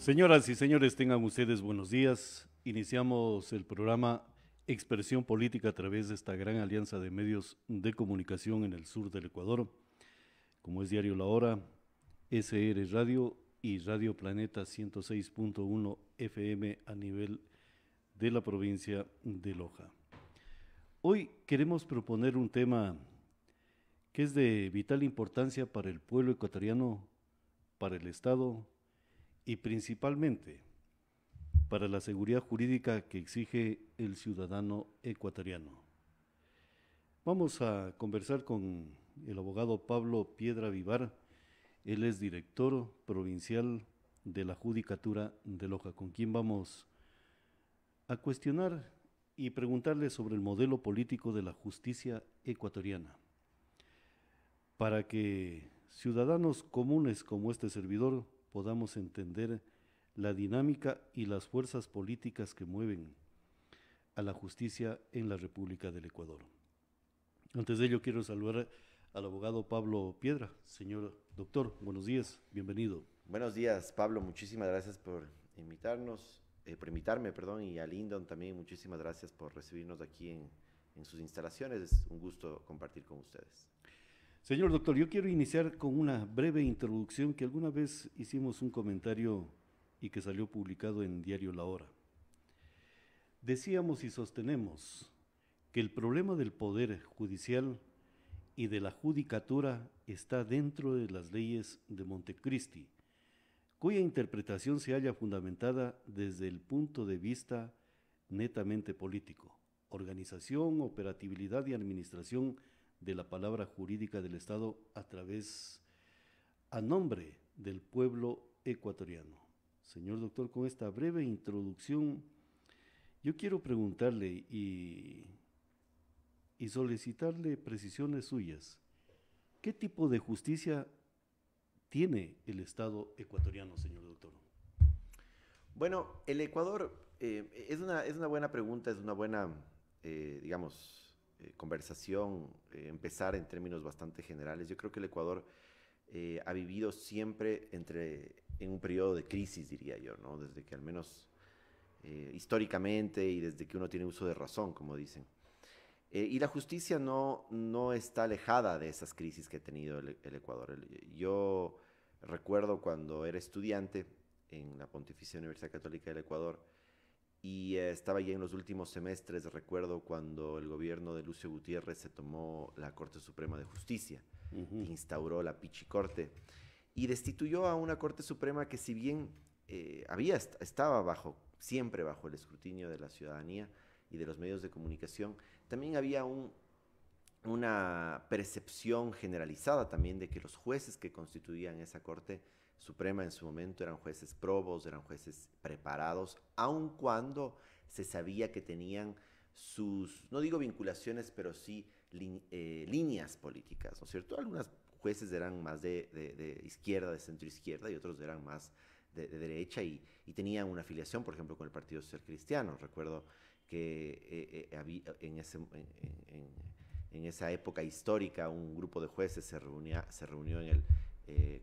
Señoras y señores, tengan ustedes buenos días. Iniciamos el programa Expresión Política a través de esta gran alianza de medios de comunicación en el sur del Ecuador, como es Diario La Hora, SR Radio y Radio Planeta 106.1 FM a nivel de la provincia de Loja. Hoy queremos proponer un tema que es de vital importancia para el pueblo ecuatoriano, para el Estado y principalmente para la seguridad jurídica que exige el ciudadano ecuatoriano. Vamos a conversar con el abogado Pablo Piedra Vivar. Él es director provincial de la Judicatura de Loja, con quien vamos a cuestionar y preguntarle sobre el modelo político de la justicia ecuatoriana, para que ciudadanos comunes como este servidor podamos entender la dinámica y las fuerzas políticas que mueven a la justicia en la República del Ecuador. Antes de ello quiero saludar al abogado Pablo Piedra. Señor doctor, buenos días, bienvenido. Buenos días, Pablo. Muchísimas gracias por invitarme, perdón, y a Lyndon también muchísimas gracias por recibirnos aquí en sus instalaciones. Es un gusto compartir con ustedes. Señor doctor, yo quiero iniciar con una breve introducción que alguna vez hicimos un comentario y que salió publicado en Diario La Hora. Decíamos y sostenemos que el problema del poder judicial y de la judicatura está dentro de las leyes de Montecristi, cuya interpretación se halla fundamentada desde el punto de vista netamente político, organización, operatividad y administración de la palabra jurídica del Estado a nombre del pueblo ecuatoriano. Señor doctor, con esta breve introducción, yo quiero preguntarle y solicitarle precisiones suyas. ¿Qué tipo de justicia tiene el Estado ecuatoriano, señor doctor? Bueno, el Ecuador es una buena pregunta, es una buena, conversación, empezar en términos bastante generales. Yo creo que el Ecuador ha vivido siempre en un periodo de crisis, diría yo, ¿no? Desde que al menos históricamente y desde que uno tiene uso de razón, como dicen. Y la justicia no está alejada de esas crisis que ha tenido el Ecuador. Yo recuerdo cuando era estudiante en la Pontificia Universidad Católica del Ecuador y estaba ya en los últimos semestres. Recuerdo cuando el gobierno de Lucio Gutiérrez se tomó la Corte Suprema de Justicia, instauró la Pichicorte y destituyó a una Corte Suprema que, si bien estaba siempre bajo el escrutinio de la ciudadanía y de los medios de comunicación, también había una percepción generalizada también de que los jueces que constituían esa Corte Suprema en su momento eran jueces probos, eran jueces preparados, aun cuando se sabía que tenían no digo vinculaciones, pero sí líneas políticas, ¿no es cierto? Algunos jueces eran más de izquierda, de centro izquierda, y otros eran más de derecha y tenían una afiliación, por ejemplo, con el Partido Social Cristiano. Recuerdo que había en esa época histórica un grupo de jueces se reunió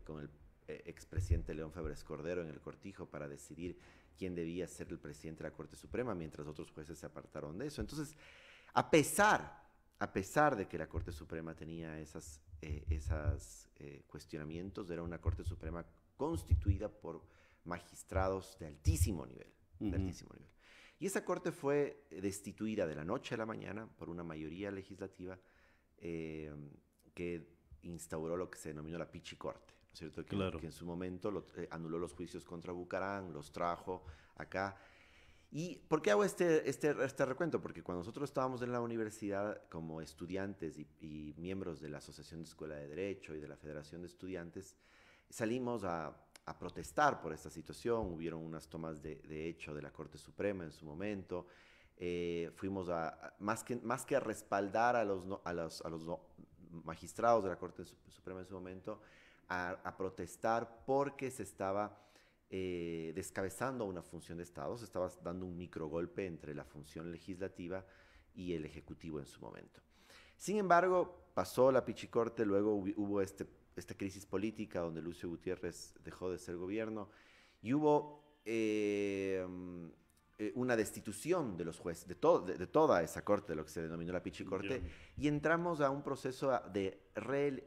con el expresidente León Febres Cordero en el Cortijo para decidir quién debía ser el presidente de la Corte Suprema, mientras otros jueces se apartaron de eso. Entonces, a pesar de que la Corte Suprema tenía esos cuestionamientos, era una Corte Suprema constituida por magistrados de altísimo nivel, de altísimo nivel. Y esa corte fue destituida de la noche a la mañana por una mayoría legislativa que instauró lo que se denominó la Pichicorte, ¿no es cierto? Claro. Que en su momento anuló los juicios contra Bucarán, los trajo acá. ¿Y por qué hago este recuento? Porque cuando nosotros estábamos en la universidad como estudiantes y miembros de la Asociación de Escuela de Derecho y de la Federación de Estudiantes, salimos a protestar por esta situación. Hubieron unas tomas de hecho de la Corte Suprema en su momento. Fuimos más que a respaldar a los magistrados de la Corte Suprema en su momento, a protestar porque se estaba descabezando una función de Estado, se estaba dando un microgolpe entre la función legislativa y el Ejecutivo en su momento. Sin embargo, pasó la Pichicorte, luego hubo esta crisis política donde Lucio Gutiérrez dejó de ser gobierno y hubo una destitución de los jueces, de toda esa corte, de lo que se denominó la Pichicorte, y entramos a un proceso de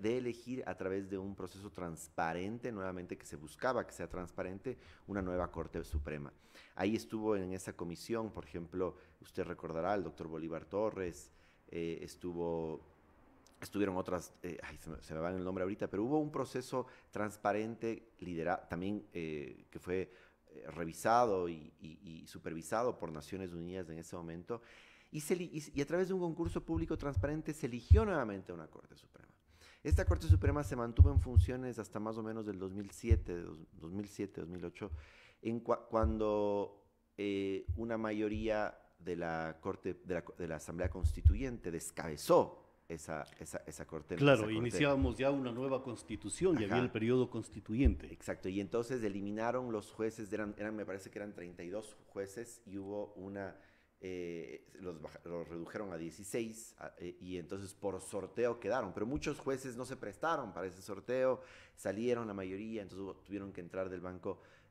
elegir a través de un proceso transparente, nuevamente que se buscaba que sea transparente, una nueva Corte Suprema. Ahí estuvo en esa comisión, por ejemplo, usted recordará, el doctor Bolívar Torres, estuvieron otras, se me va el nombre ahorita, pero hubo un proceso transparente, liderado, también que fue revisado y supervisado por Naciones Unidas en ese momento, y a través de un concurso público transparente se eligió nuevamente una Corte Suprema. Esta Corte Suprema se mantuvo en funciones hasta más o menos del 2007-2008, cuando una mayoría de la Corte, de la Asamblea Constituyente descabezó esa corte. Claro, iniciábamos ya una nueva constitución. Ajá. Y había el periodo constituyente. Exacto, y entonces eliminaron los jueces, me parece que eran 32 jueces, y hubo los redujeron a 16, y entonces por sorteo quedaron, pero muchos jueces no se prestaron para ese sorteo, salieron la mayoría, entonces tuvieron que entrar de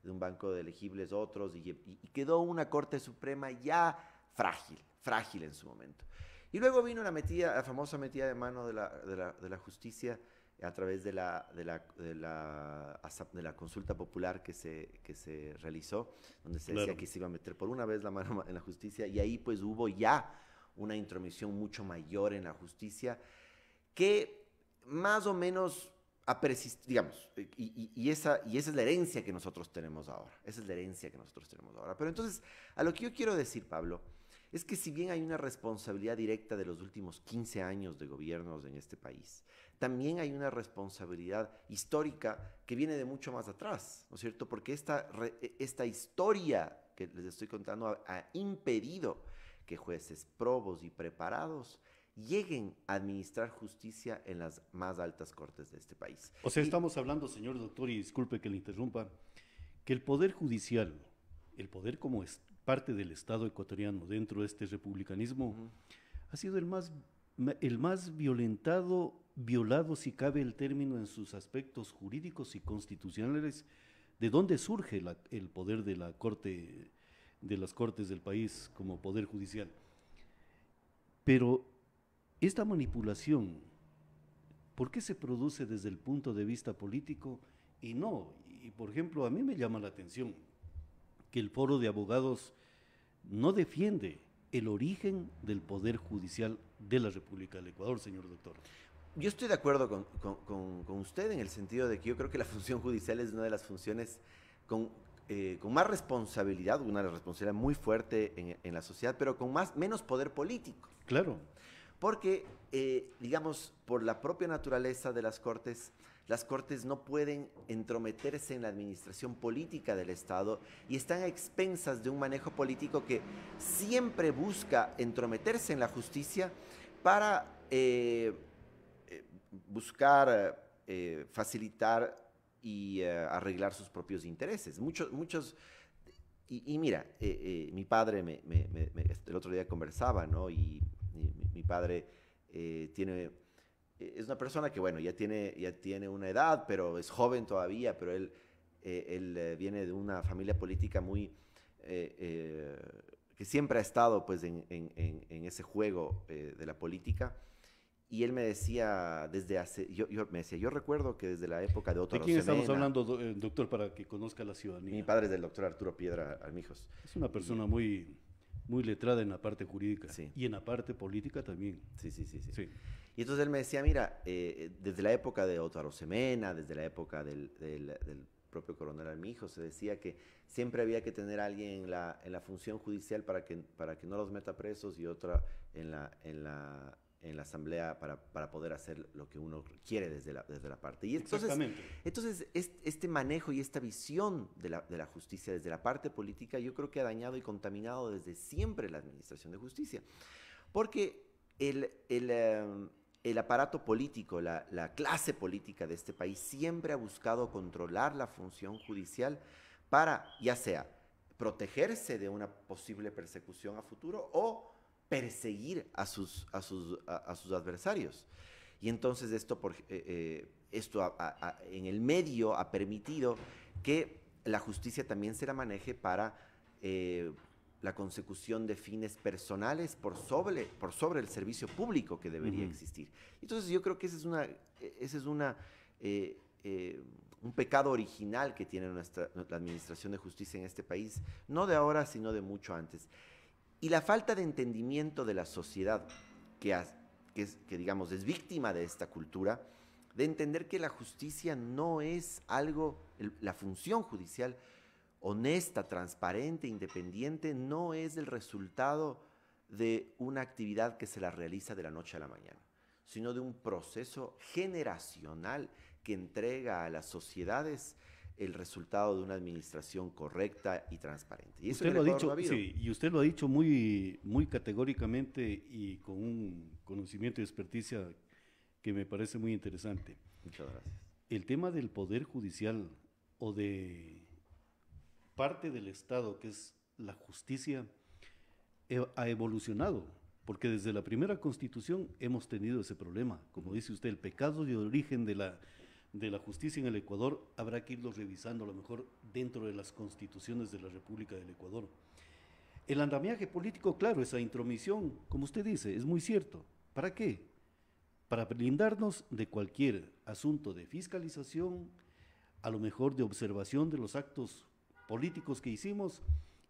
un banco de elegibles otros, y quedó una Corte Suprema ya frágil en su momento. Y luego vino la famosa metida de mano de la justicia a través de la consulta popular que se realizó, donde se decía que se iba a meter por una vez la mano en la justicia, y ahí pues hubo ya una intromisión mucho mayor en la justicia, que más o menos ha persistido, digamos, y esa es la herencia que nosotros tenemos ahora. Pero entonces, a lo que yo quiero decir, Pablo, es que si bien hay una responsabilidad directa de los últimos 15 años de gobiernos en este país, también hay una responsabilidad histórica que viene de mucho más atrás, ¿no es cierto? Porque esta historia que les estoy contando ha impedido que jueces probos y preparados lleguen a administrar justicia en las más altas cortes de este país. O sea, estamos hablando, señor doctor, y disculpe que le interrumpa, que el Poder Judicial, el poder como parte del Estado ecuatoriano dentro de este republicanismo, ha sido el más violado, si cabe el término, en sus aspectos jurídicos y constitucionales. ¿De dónde surge el poder de las cortes del país como poder judicial? Pero esta manipulación, ¿por qué se produce desde el punto de vista político y no? Y por ejemplo, a mí me llama la atención que el Foro de Abogados no defiende el origen del Poder Judicial de la República del Ecuador, señor doctor. Yo estoy de acuerdo con usted en el sentido de que yo creo que la función judicial es una de las funciones con más responsabilidad, una responsabilidad muy fuerte en la sociedad, pero con menos poder político. Claro. Porque, digamos, por la propia naturaleza de las cortes no pueden entrometerse en la administración política del Estado y están a expensas de un manejo político que siempre busca entrometerse en la justicia para buscar facilitar y arreglar sus propios intereses. Y mira, mi padre el otro día conversaba, ¿no? Y mi padre es una persona que, bueno, ya tiene una edad, pero es joven todavía, pero él viene de una familia política muy que siempre ha estado pues en ese juego de la política. Y él me decía yo recuerdo que desde la época de Otto ¿De quién Arosemena, estamos hablando, doctor, para que conozca la ciudadanía? Mi padre es del doctor Arturo Piedra Armijos. Es una persona muy letrada en la parte jurídica, sí, y en la parte política también. Sí. Y entonces él me decía, mira, desde la época de Otto Arosemena, desde la época del propio coronel Armijos, se decía que siempre había que tener a alguien en la función judicial para que no los meta presos, y otra en la asamblea para poder hacer lo que uno quiere desde la parte. Y entonces este manejo y esta visión de la justicia desde la parte política, yo creo que ha dañado y contaminado desde siempre la administración de justicia. Porque el aparato político, la clase política de este país siempre ha buscado controlar la función judicial para, ya sea, protegerse de una posible persecución a futuro o perseguir a sus adversarios. Y entonces esto en el medio ha permitido que la justicia también se la maneje para la consecución de fines personales por sobre el servicio público que debería existir. Entonces yo creo que ese es un pecado original que tiene la administración de justicia en este país, no de ahora, sino de mucho antes. Y la falta de entendimiento de la sociedad que digamos, es víctima de esta cultura, de entender que la justicia no es algo, la función judicial honesta, transparente, independiente, no es el resultado de una actividad que se la realiza de la noche a la mañana, sino de un proceso generacional que entrega a las sociedades el resultado de una administración correcta y transparente. Y eso usted lo ha dicho, sí, y usted lo ha dicho muy, muy categóricamente y con un conocimiento y experticia que me parece muy interesante. Muchas gracias. El tema del poder judicial o de parte del Estado, que es la justicia, ha evolucionado, porque desde la primera Constitución hemos tenido ese problema. Como dice usted, el pecado de origen de la justicia en el Ecuador habrá que irlo revisando a lo mejor dentro de las constituciones de la República del Ecuador. El andamiaje político, claro, esa intromisión, como usted dice, es muy cierto. ¿Para qué? Para blindarnos de cualquier asunto de fiscalización, a lo mejor de observación de los actos políticos que hicimos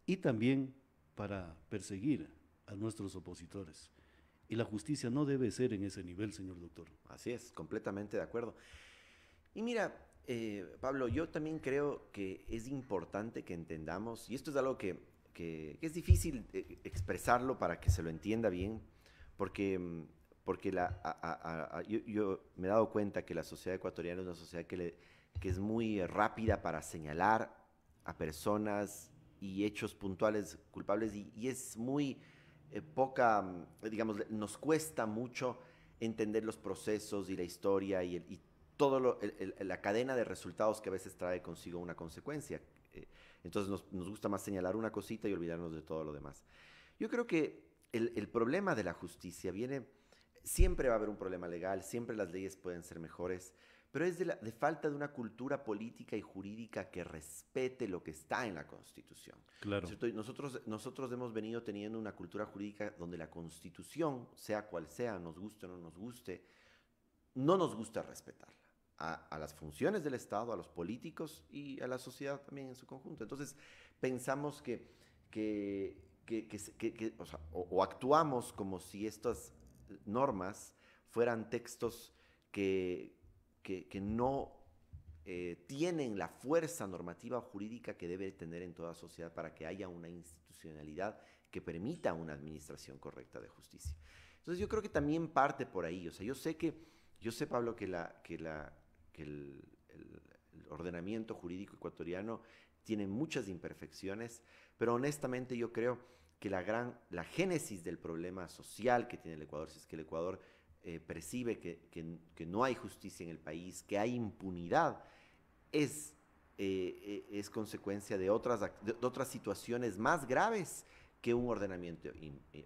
y también para perseguir a nuestros opositores. Y la justicia no debe ser en ese nivel, señor doctor. Así es, completamente de acuerdo. Y mira, Pablo, yo también creo que es importante que entendamos, y esto es algo que es difícil expresarlo para que se lo entienda bien, porque yo me he dado cuenta que la sociedad ecuatoriana es una sociedad que es muy rápida para señalar a personas y hechos puntuales culpables y es muy digamos, nos cuesta mucho entender los procesos y la historia y todo la cadena de resultados que a veces trae consigo una consecuencia. Entonces nos gusta más señalar una cosita y olvidarnos de todo lo demás. Yo creo que el problema de la justicia siempre va a haber un problema legal, siempre las leyes pueden ser mejores, pero es de falta de una cultura política y jurídica que respete lo que está en la Constitución. Claro. ¿Cierto? Y nosotros hemos venido teniendo una cultura jurídica donde la Constitución, sea cual sea, nos guste o no nos guste, no nos gusta respetarla. A las funciones del Estado, a los políticos y a la sociedad también en su conjunto. Entonces, pensamos o actuamos como si estas normas fueran textos que no tienen la fuerza normativa o jurídica que debe tener en toda sociedad para que haya una institucionalidad que permita una administración correcta de justicia. Entonces, yo creo que también parte por ahí. O sea, yo sé, Pablo, que el ordenamiento jurídico ecuatoriano tiene muchas imperfecciones, pero honestamente yo creo que la génesis del problema social que tiene el Ecuador, si es que el Ecuador percibe que no hay justicia en el país, que hay impunidad, es consecuencia de otras situaciones más graves que un ordenamiento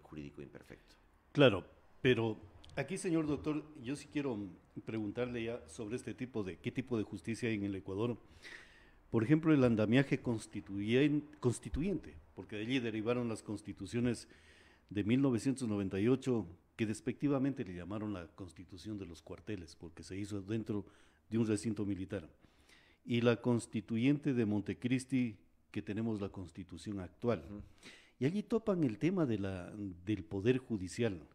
jurídico imperfecto. Claro, pero aquí, señor doctor, yo sí quiero preguntarle ya sobre qué tipo de justicia hay en el Ecuador. Por ejemplo, el andamiaje constituyente, porque de allí derivaron las constituciones de 1998, que despectivamente le llamaron la constitución de los cuarteles, porque se hizo dentro de un recinto militar. Y la constituyente de Montecristi, que tenemos la constitución actual. Y allí topan el tema del poder judicial.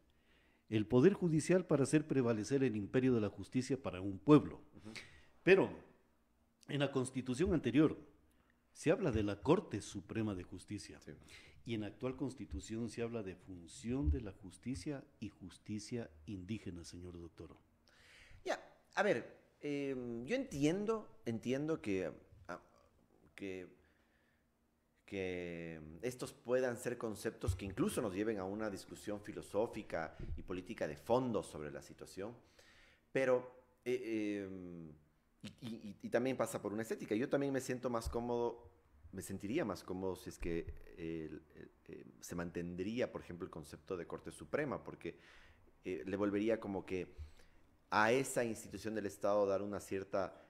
El poder judicial para hacer prevalecer el imperio de la justicia para un pueblo. Pero en la constitución anterior se habla de la Corte Suprema de Justicia. Sí. Y en la actual constitución se habla de función de la justicia y justicia indígena, señor doctor. Ya, a ver, yo entiendo que estos puedan ser conceptos que incluso nos lleven a una discusión filosófica y política de fondo sobre la situación, pero y también pasa por una estética. Yo también me sentiría más cómodo si es que se mantendría, por ejemplo, el concepto de Corte Suprema, porque le volvería como que a esa institución del Estado dar una cierta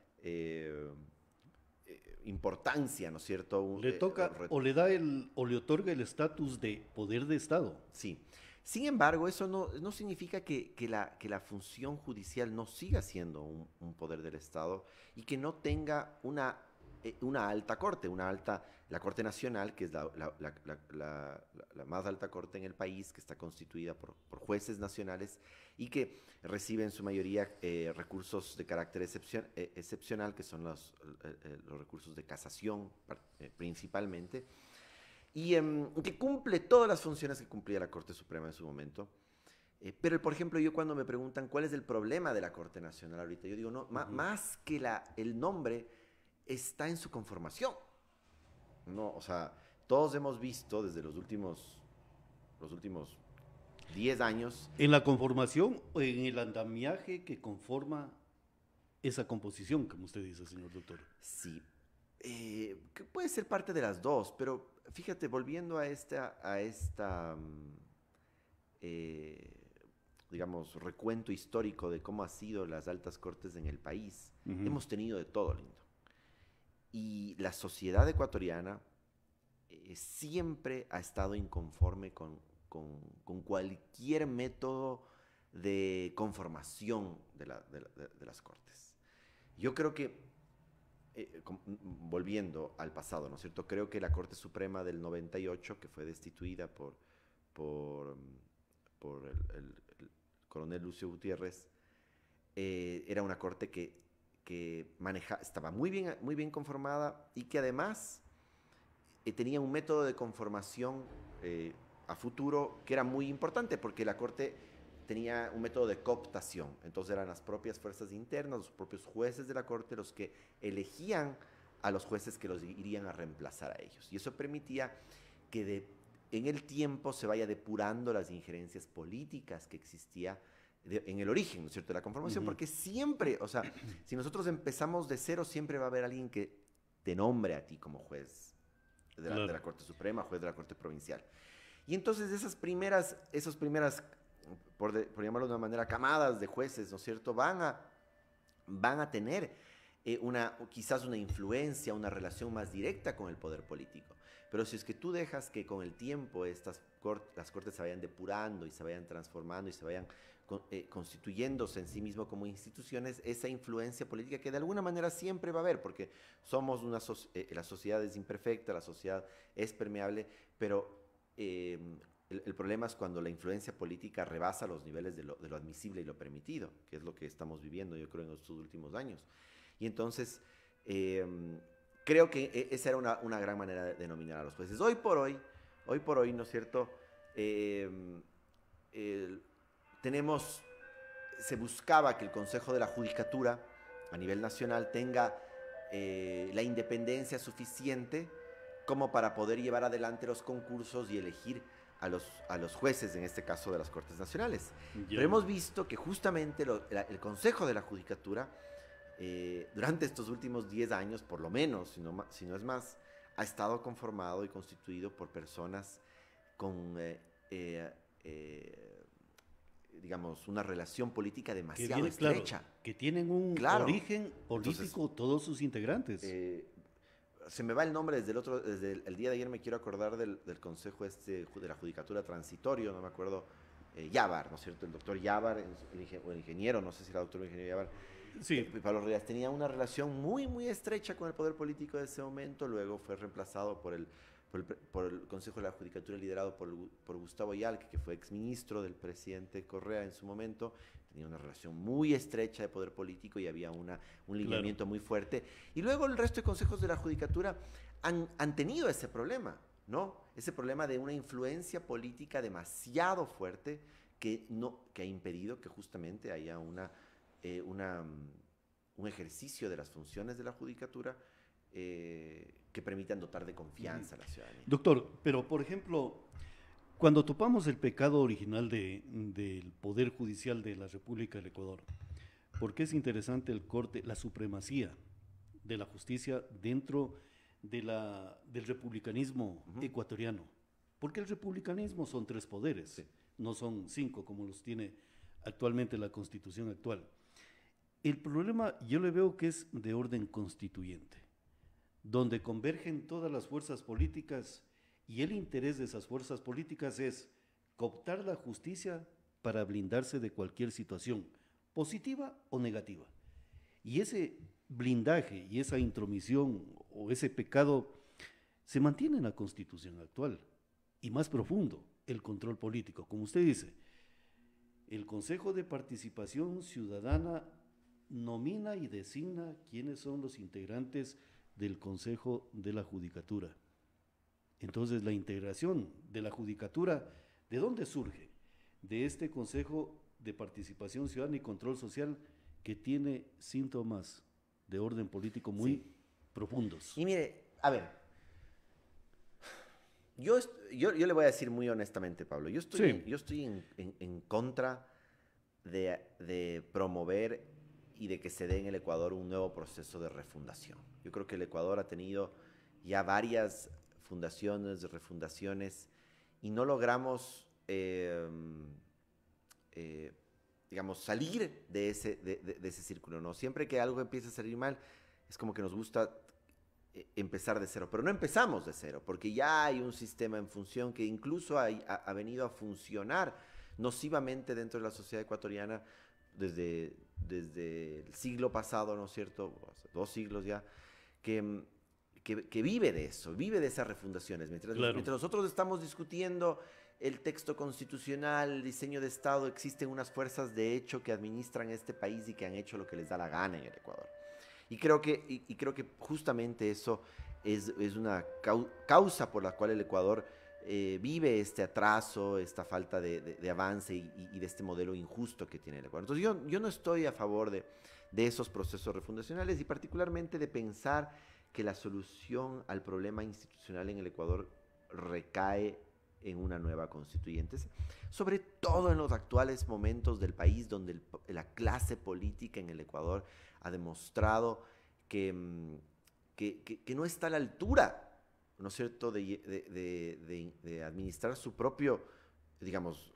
importancia, ¿no es cierto? Le toca o le da o le otorga el estatus de poder de Estado. Sí. Sin embargo, eso no significa que la función judicial no siga siendo un poder del Estado y que no tenga una alta corte, la Corte Nacional, que es la más alta corte en el país, que está constituida por jueces nacionales y que recibe en su mayoría recursos de carácter excepcional, que son los recursos de casación principalmente, y que cumple todas las funciones que cumplía la Corte Suprema en su momento. Pero, por ejemplo, yo cuando me preguntan cuál es el problema de la Corte Nacional ahorita, yo digo, no, más que el nombre, está en su conformación. No, o sea, todos hemos visto desde los últimos 10 años. En la conformación o en el andamiaje que conforma esa composición, como usted dice, señor doctor. Sí, que puede ser parte de las dos, pero fíjate, volviendo a digamos, recuento histórico de cómo han sido las altas cortes en el país, hemos tenido de todo, lindo. Y la sociedad ecuatoriana siempre ha estado inconforme con cualquier método de conformación de las cortes. Yo creo que, volviendo al pasado, ¿no es cierto? Creo que la Corte Suprema del 98, que fue destituida por el coronel Lucio Gutiérrez, era una corte que estaba muy bien conformada y que además tenía un método de conformación a futuro que era muy importante, porque la Corte tenía un método de cooptación. Entonces eran las propias fuerzas internas, los propios jueces de la Corte los que elegían a los jueces que los irían a reemplazar a ellos. Y eso permitía que en el tiempo se vaya depurando las injerencias políticas que existía en el origen, ¿no es cierto?, de la conformación, porque siempre, o sea, si nosotros empezamos de cero, siempre va a haber alguien que te nombre a ti como juez de la Corte Suprema, juez de la Corte Provincial. Y entonces esas primeras por llamarlo de una manera, camadas de jueces, ¿no es cierto?, van a tener quizás una influencia, una relación más directa con el poder político. Pero si es que tú dejas que con el tiempo las cortes se vayan depurando y se vayan transformando y se vayan constituyéndose en sí mismo como instituciones, esa influencia política que de alguna manera siempre va a haber, porque somos la sociedad es imperfecta, la sociedad es permeable, pero el problema es cuando la influencia política rebasa los niveles de lo admisible y lo permitido, que es lo que estamos viviendo, yo creo, en estos últimos años. Y entonces, creo que esa era una gran manera de denominar a los jueces. Hoy por hoy, ¿no es cierto?, se buscaba que el Consejo de la Judicatura a nivel nacional tenga la independencia suficiente como para poder llevar adelante los concursos y elegir a los jueces, en este caso de las Cortes Nacionales. Pero hemos visto que justamente el Consejo de la Judicatura, durante estos últimos 10 años, por lo menos, si no es más, ha estado conformado y constituido por personas con digamos, una relación política demasiado estrecha. Claro, que tienen un origen político. Entonces, todos sus integrantes. Se me va el nombre desde el día de ayer, me quiero acordar del consejo de la Judicatura Transitorio, no me acuerdo, Yávar, ¿no es cierto? El doctor Yávar, el ingeniero, no sé si era doctor o ingeniero Yávar. Sí. Pablo Rivas tenía una relación muy, muy estrecha con el poder político de ese momento, luego fue reemplazado por el Consejo de la Judicatura liderado por Gustavo Yalque, que fue exministro del presidente Correa en su momento. Tenía una relación muy estrecha de poder político y había un lineamiento muy fuerte. Y luego el resto de consejos de la Judicatura han tenido ese problema, ¿no? Ese problema de una influencia política demasiado fuerte que ha impedido que justamente haya un ejercicio de las funciones de la Judicatura que permitan dotar de confianza a la ciudadanía. Doctor, pero por ejemplo, cuando topamos el pecado original del Poder Judicial de la República del Ecuador, ¿por qué es interesante la supremacía de la justicia dentro del republicanismo ecuatoriano? Porque el republicanismo son 3 poderes, no son 5 como los tiene actualmente la Constitución actual. El problema yo le veo que es de orden constituyente. donde convergen todas las fuerzas políticas y el interés de esas fuerzas políticas es cooptar la justicia para blindarse de cualquier situación, positiva o negativa. Y ese blindaje y esa intromisión o ese pecado se mantiene en la Constitución actual. Y más profundo, el control político. Como usted dice, el Consejo de Participación Ciudadana nomina y designa quiénes son los integrantes del Consejo de la Judicatura. Entonces, la integración de la Judicatura, ¿de dónde surge? De este Consejo de Participación Ciudadana y Control Social que tiene síntomas de orden político muy profundos. Y mire, a ver, yo le voy a decir muy honestamente, Pablo, yo estoy en contra de promover y de que se dé en el Ecuador un nuevo proceso de refundación. Yo creo que el Ecuador ha tenido ya varias fundaciones, refundaciones, y no logramos, digamos, salir de ese círculo, ¿no? Siempre que algo empieza a salir mal, es como que nos gusta empezar de cero, pero no empezamos de cero, porque ya hay un sistema en función que incluso ha venido a funcionar nocivamente dentro de la sociedad ecuatoriana desde el siglo pasado, ¿no es cierto? Hace 2 siglos ya, que vive de eso, vive de esas refundaciones. Mientras nosotros estamos discutiendo el texto constitucional, el diseño de Estado, existen unas fuerzas de hecho que administran este país y que han hecho lo que les da la gana en el Ecuador. Y creo que justamente eso es una causa por la cual el Ecuador vive este atraso, esta falta de avance y de este modelo injusto que tiene el Ecuador. Entonces yo no estoy a favor de esos procesos refundacionales y particularmente de pensar que la solución al problema institucional en el Ecuador recae en una nueva constituyente, sobre todo en los actuales momentos del país donde la clase política en el Ecuador ha demostrado que no está a la altura, ¿no es cierto?, de administrar su propio, digamos,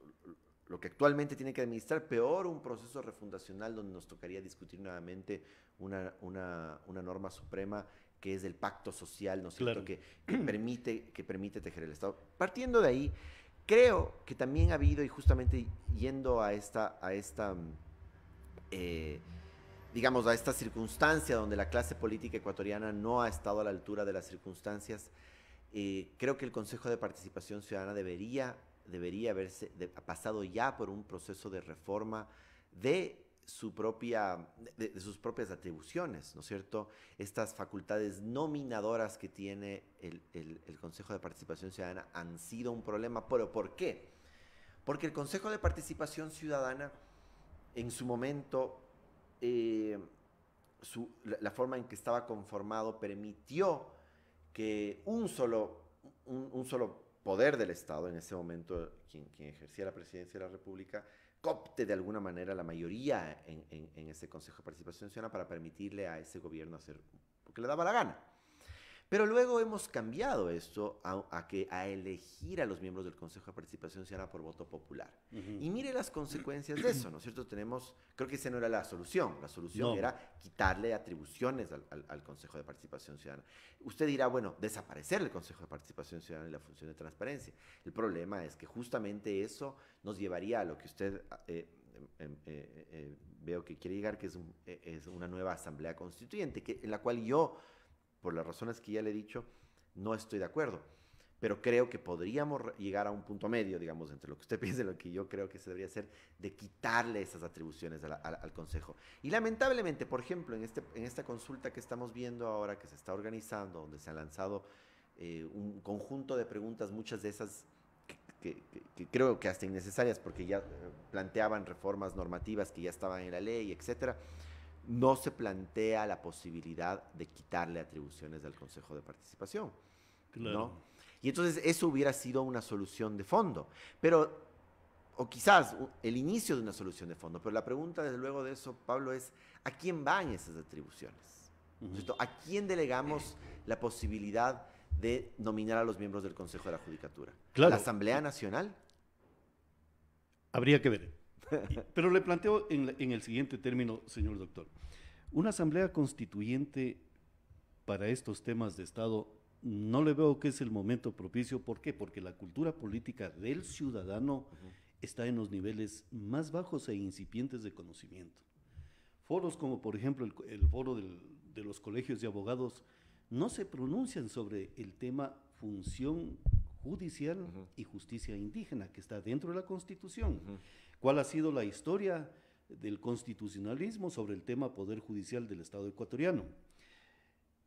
lo que actualmente tiene que administrar, peor un proceso refundacional donde nos tocaría discutir nuevamente una norma suprema que es el pacto social, ¿no es cierto?, que permite tejer el Estado. Partiendo de ahí, creo que también ha habido, y justamente yendo a esta circunstancia donde la clase política ecuatoriana no ha estado a la altura de las circunstancias, creo que el Consejo de Participación Ciudadana debería haberse pasado ya por un proceso de reforma de sus propias atribuciones, ¿no es cierto? Estas facultades nominadoras que tiene el Consejo de Participación Ciudadana han sido un problema. ¿Pero por qué? Porque el Consejo de Participación Ciudadana, en su momento, la forma en que estaba conformado permitió que un solo poder del Estado, en ese momento quien ejercía la presidencia de la República, coopte de alguna manera la mayoría en ese Consejo de Participación Ciudadana para permitirle a ese gobierno hacer lo que le daba la gana. Pero luego hemos cambiado esto a elegir a los miembros del Consejo de Participación Ciudadana por voto popular. Y mire las consecuencias de eso, ¿no es cierto? Creo que esa no era la solución. La solución era quitarle atribuciones al Consejo de Participación Ciudadana. Usted dirá, bueno, desaparecer el Consejo de Participación Ciudadana y la función de transparencia. El problema es que justamente eso nos llevaría a lo que usted veo que quiere llegar, que es una nueva asamblea constituyente, en la cual yo, por las razones que ya le he dicho, no estoy de acuerdo. Pero creo que podríamos llegar a un punto medio, digamos, entre lo que usted piensa y lo que yo creo que se debería hacer, de quitarle esas atribuciones al Consejo. Y lamentablemente, por ejemplo, en esta consulta que estamos viendo ahora, que se está organizando, donde se han lanzado un conjunto de preguntas, muchas de esas que creo que hasta innecesarias, porque ya planteaban reformas normativas que ya estaban en la ley, etcétera, no se plantea la posibilidad de quitarle atribuciones al Consejo de Participación. Claro. ¿No? Y entonces eso hubiera sido una solución de fondo, o quizás el inicio de una solución de fondo. Pero la pregunta, desde luego, de eso, Pablo, es ¿a quién van esas atribuciones? ¿Cierto? ¿A quién delegamos la posibilidad de nominar a los miembros del Consejo de la Judicatura? Claro. ¿A la Asamblea Nacional? Habría que ver. Pero le planteo en el siguiente término, señor doctor. Una asamblea constituyente para estos temas de Estado, no le veo que es el momento propicio. ¿Por qué? Porque la cultura política del ciudadano está en los niveles más bajos e incipientes de conocimiento. Foros como, por ejemplo, el foro de los colegios de abogados no se pronuncian sobre el tema función judicial y justicia indígena, que está dentro de la Constitución. ¿Cuál ha sido la historia del constitucionalismo sobre el tema poder judicial del Estado ecuatoriano?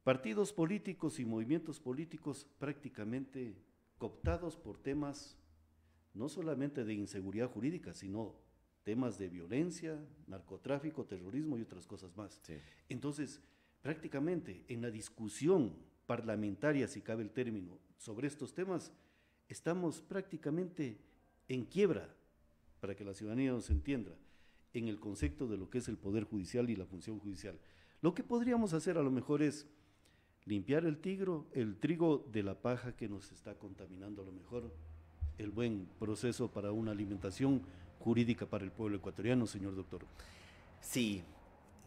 Partidos políticos y movimientos políticos prácticamente cooptados por temas no solamente de inseguridad jurídica, sino temas de violencia, narcotráfico, terrorismo y otras cosas más. Sí. Entonces, prácticamente en la discusión parlamentaria, si cabe el término, sobre estos temas, estamos prácticamente en quiebra, para que la ciudadanía nos entienda, en el concepto de lo que es el poder judicial y la función judicial. Lo que podríamos hacer a lo mejor es limpiar el trigo de la paja que nos está contaminando a lo mejor el buen proceso para una alimentación jurídica para el pueblo ecuatoriano, señor doctor. Sí,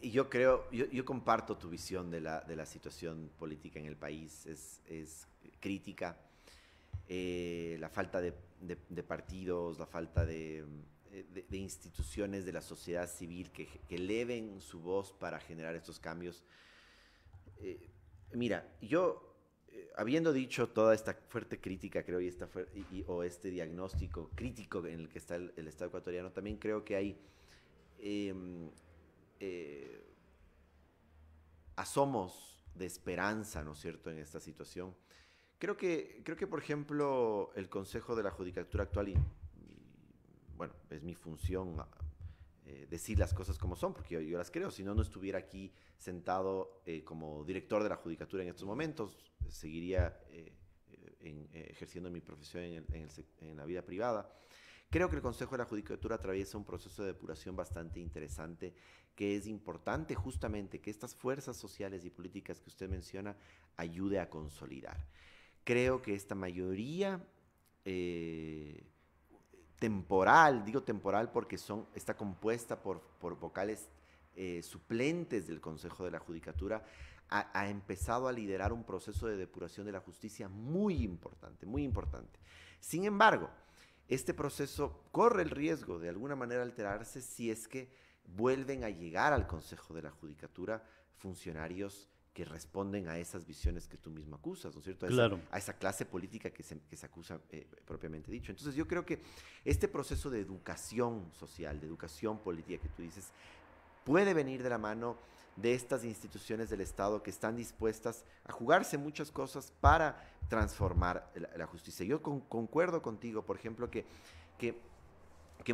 y yo creo, yo comparto tu visión de la situación política en el país, es crítica. La falta de partidos, la falta de instituciones de la sociedad civil que eleven su voz para generar estos cambios. Mira, yo, habiendo dicho toda esta fuerte crítica, creo, o este diagnóstico crítico en el que está el Estado ecuatoriano, también creo que hay asomos de esperanza, ¿no es cierto?, en esta situación. Creo que, por ejemplo, el Consejo de la Judicatura actual, bueno, es mi función decir las cosas como son, porque yo las creo, si no, no estuviera aquí sentado como director de la Judicatura en estos momentos, seguiría ejerciendo mi profesión en la vida privada. Creo que el Consejo de la Judicatura atraviesa un proceso de depuración bastante interesante, que es importante justamente que estas fuerzas sociales y políticas que usted menciona ayude a consolidar. Creo que esta mayoría temporal, digo temporal porque está compuesta por vocales suplentes del Consejo de la Judicatura, ha empezado a liderar un proceso de depuración de la justicia muy importante, muy importante. Sin embargo, este proceso corre el riesgo de alguna manera alterarse si es que vuelven a llegar al Consejo de la Judicatura funcionarios que responden a esas visiones que tú mismo acusas, ¿no es cierto? A esa clase política que se acusa propiamente dicho. Entonces yo creo que este proceso de educación social, de educación política que tú dices, puede venir de la mano de estas instituciones del Estado que están dispuestas a jugarse muchas cosas para transformar la justicia. Yo concuerdo contigo, por ejemplo, que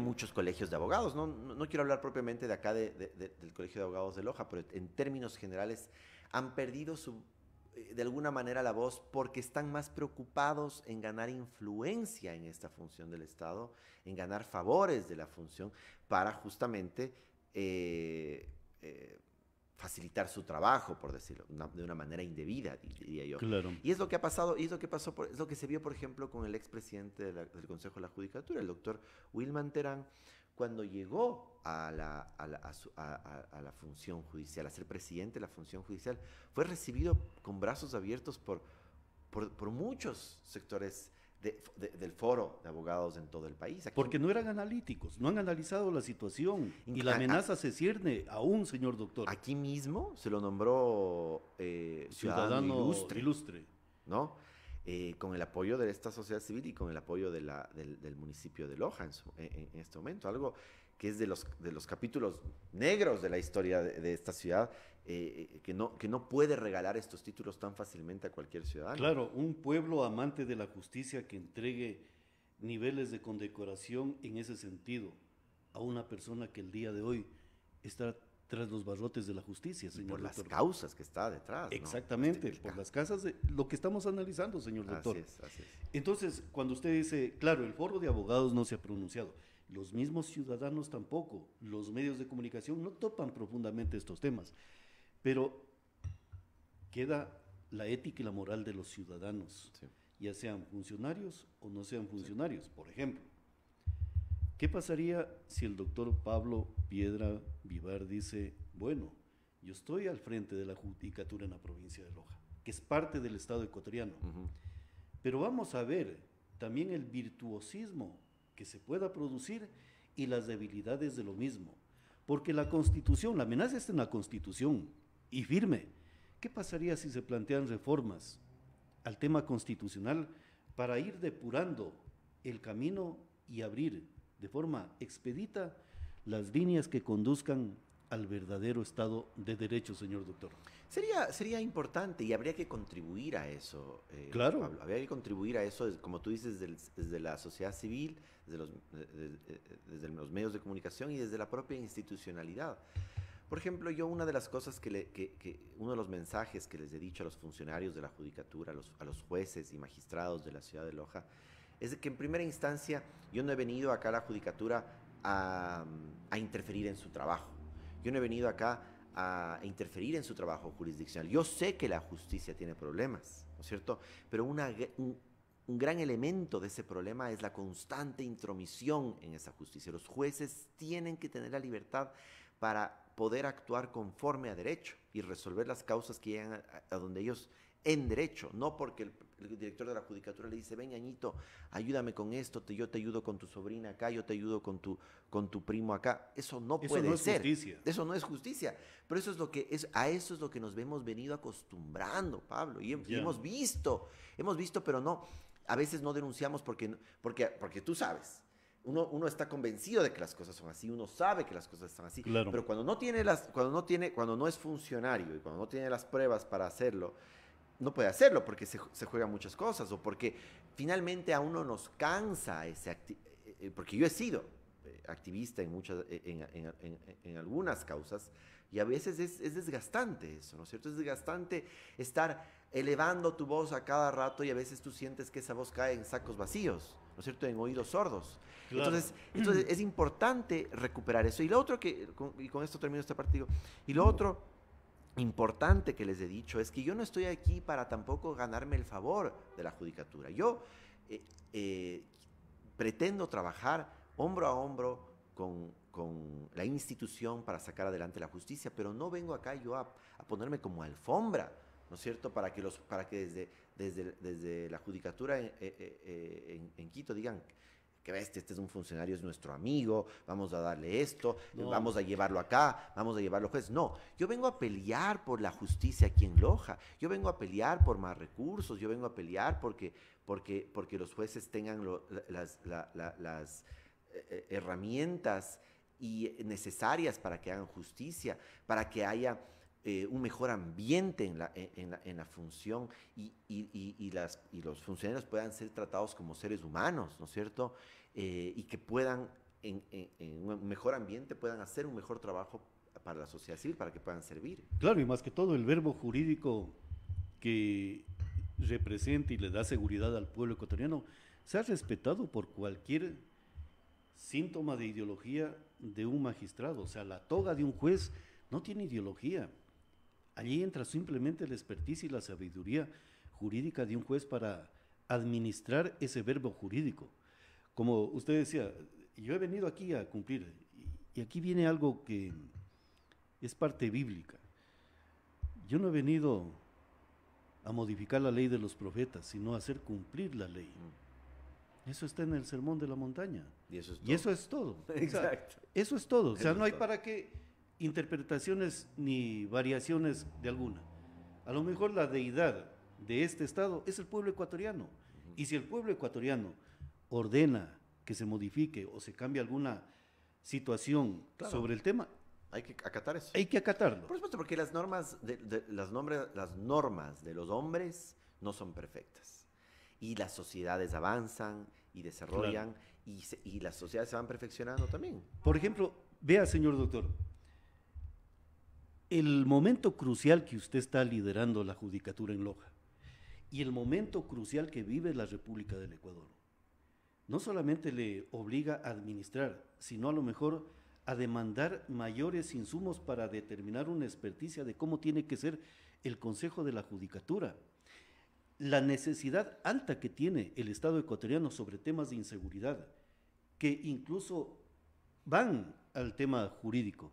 muchos colegios de abogados, no quiero hablar propiamente de acá del Colegio de Abogados de Loja, pero en términos generales han perdido de alguna manera la voz porque están más preocupados en ganar influencia en esta función del Estado, en ganar favores de la función para justamente facilitar su trabajo, por decirlo, de una manera indebida, diría yo. Claro. Y es lo que ha pasado, y es lo que se vio, por ejemplo, con el expresidente del Consejo de la Judicatura, el doctor Wilman Terán, cuando llegó a la función judicial, a ser presidente de la función judicial, fue recibido con brazos abiertos por muchos sectores del foro de abogados en todo el país. Porque no eran analíticos, no han analizado la situación y la amenaza se cierne aún, señor doctor. Aquí mismo se lo nombró ciudadano ilustre, ¿no? Con el apoyo de esta sociedad civil y con el apoyo del municipio de Loja en este momento, algo que es de los capítulos negros de la historia de esta ciudad, que no puede regalar estos títulos tan fácilmente a cualquier ciudadano. Claro, un pueblo amante de la justicia que entregue niveles de condecoración en ese sentido a una persona que el día de hoy está tras los barrotes de la justicia, señor por doctor. Las causas que está detrás. Exactamente, ¿no? Por las causas de lo que estamos analizando, señor doctor. Así es. Entonces, cuando usted dice, claro, el foro de abogados no se ha pronunciado, los mismos ciudadanos tampoco, los medios de comunicación no topan profundamente estos temas, pero queda la ética y la moral de los ciudadanos, sí, ya sean funcionarios o no sean funcionarios. Sí. Por ejemplo, ¿qué pasaría si el doctor Pablo Piedra Vivar dice, bueno, yo estoy al frente de la judicatura en la provincia de Loja, que es parte del Estado ecuatoriano. Pero vamos a ver también el virtuosismo que se pueda producir y las debilidades de lo mismo. Porque la Constitución, la amenaza está en la Constitución y firme. ¿Qué pasaría si se plantean reformas al tema constitucional para ir depurando el camino y abrir de forma expedita las líneas que conduzcan al verdadero Estado de Derecho, señor doctor? Sería importante y habría que contribuir a eso. Claro. Pablo. Habría que contribuir a eso, como tú dices, desde la sociedad civil, desde los medios de comunicación y desde la propia institucionalidad. Por ejemplo, yo una de las cosas uno de los mensajes que les he dicho a los funcionarios de la judicatura, a los jueces y magistrados de la ciudad de Loja, es de que en primera instancia yo no he venido acá a la judicatura a interferir en su trabajo. Yo no he venido acá a interferir en su trabajo jurisdiccional. Yo sé que la justicia tiene problemas, ¿no es cierto? Pero un gran elemento de ese problema es la constante intromisión en esa justicia. Los jueces tienen que tener la libertad para poder actuar conforme a derecho y resolver las causas que llegan a donde ellos en derecho, no porque el director de la judicatura le dice, ven, Ñañito, ayúdame con esto, yo te ayudo con tu sobrina acá, yo te ayudo con tu primo acá. Eso no puede ser. Justicia. Eso no es justicia. Pero a eso es lo que nos hemos venido acostumbrando, Pablo, y hemos visto, pero no, a veces no denunciamos porque tú sabes. Uno está convencido de que las cosas son así, uno sabe que las cosas están así, claro. Pero cuando no es funcionario y cuando no tiene las pruebas para hacerlo, no puede hacerlo porque se juegan muchas cosas o porque finalmente a uno nos cansa porque yo he sido activista en algunas causas y a veces es desgastante eso, ¿no es cierto? Es desgastante estar elevando tu voz a cada rato y a veces tú sientes que esa voz cae en sacos vacíos, ¿no es cierto? En oídos sordos. Claro. Entonces es importante recuperar eso. Y lo otro y con esto termino esta parte, digo, y lo otro importante que les he dicho es que yo no estoy aquí para tampoco ganarme el favor de la judicatura. Yo pretendo trabajar hombro a hombro con la institución para sacar adelante la justicia, pero no vengo acá yo a ponerme como alfombra, ¿no es cierto? Para que desde la judicatura en Quito digan que este es un funcionario, es nuestro amigo, vamos a darle esto, vamos a llevarlo acá, vamos a llevarlo juez. No, yo vengo a pelear por la justicia aquí en Loja, yo vengo a pelear por más recursos, yo vengo a pelear porque los jueces tengan las herramientas necesarias para que hagan justicia, para que haya un mejor ambiente en la función y los funcionarios puedan ser tratados como seres humanos, ¿no es cierto? Y que puedan, en un mejor ambiente, puedan hacer un mejor trabajo para la sociedad civil, para que puedan servir. Claro, y más que todo el verbo jurídico que representa y le da seguridad al pueblo ecuatoriano se ha respetado por cualquier síntoma de ideología de un magistrado. O sea, la toga de un juez no tiene ideología. Allí entra simplemente la experticia y la sabiduría jurídica de un juez para administrar ese verbo jurídico. Como usted decía, yo he venido aquí a cumplir, y aquí viene algo que es parte bíblica. Yo no he venido a modificar la ley de los profetas, sino a hacer cumplir la ley. Eso está en el Sermón de la Montaña. Y eso es todo. Exacto. Eso es todo. O sea, no hay para qué interpretaciones ni variaciones de alguna. A lo mejor la deidad de este Estado es el pueblo ecuatoriano. Y si el pueblo ecuatoriano ordena que se modifique o se cambie alguna situación sobre el tema, hay que acatar eso. Hay que acatarlo. Por supuesto, porque las normas de los hombres no son perfectas. Y las sociedades avanzan y desarrollan, y las sociedades se van perfeccionando también. Por ejemplo, vea, señor doctor, el momento crucial que usted está liderando la judicatura en Loja y el momento crucial que vive la República del Ecuador, no solamente le obliga a administrar, sino a lo mejor a demandar mayores insumos para determinar una experticia de cómo tiene que ser el Consejo de la Judicatura. La necesidad alta que tiene el Estado ecuatoriano sobre temas de inseguridad, que incluso van al tema jurídico,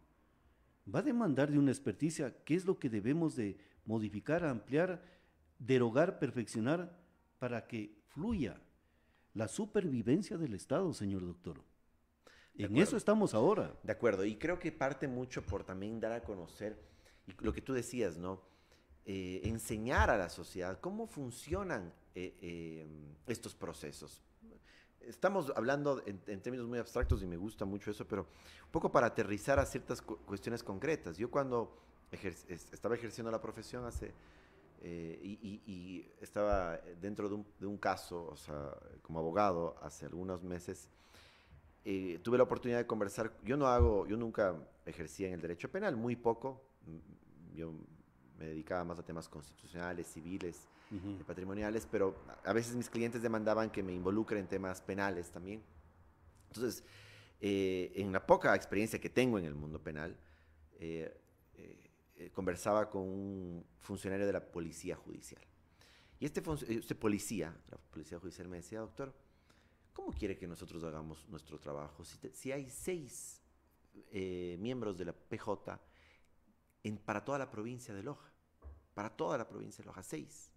va a demandar de una experticia qué es lo que debemos de modificar, ampliar derogar, perfeccionar para que fluya la supervivencia del Estado, señor doctor. En eso estamos ahora. De acuerdo, y creo que parte mucho por también dar a conocer, y lo que tú decías, ¿no? Enseñar a la sociedad cómo funcionan estos procesos. Estamos hablando en términos muy abstractos y me gusta mucho eso, pero un poco para aterrizar a ciertas cuestiones concretas. Yo cuando estaba ejerciendo la profesión y estaba dentro de un caso, o sea, como abogado hace algunos meses, tuve la oportunidad de conversar. Yo nunca ejercía en el derecho penal, muy poco. Yo me dedicaba más a temas constitucionales, civiles, patrimoniales, pero a veces mis clientes demandaban que me involucre en temas penales también. Entonces, en la poca experiencia que tengo en el mundo penal, conversaba con un funcionario de la policía judicial. Y este policía, la policía judicial, me decía: doctor, ¿cómo quiere que nosotros hagamos nuestro trabajo si hay 6 miembros de la PJ para toda la provincia de Loja? Para toda la provincia de Loja, 6.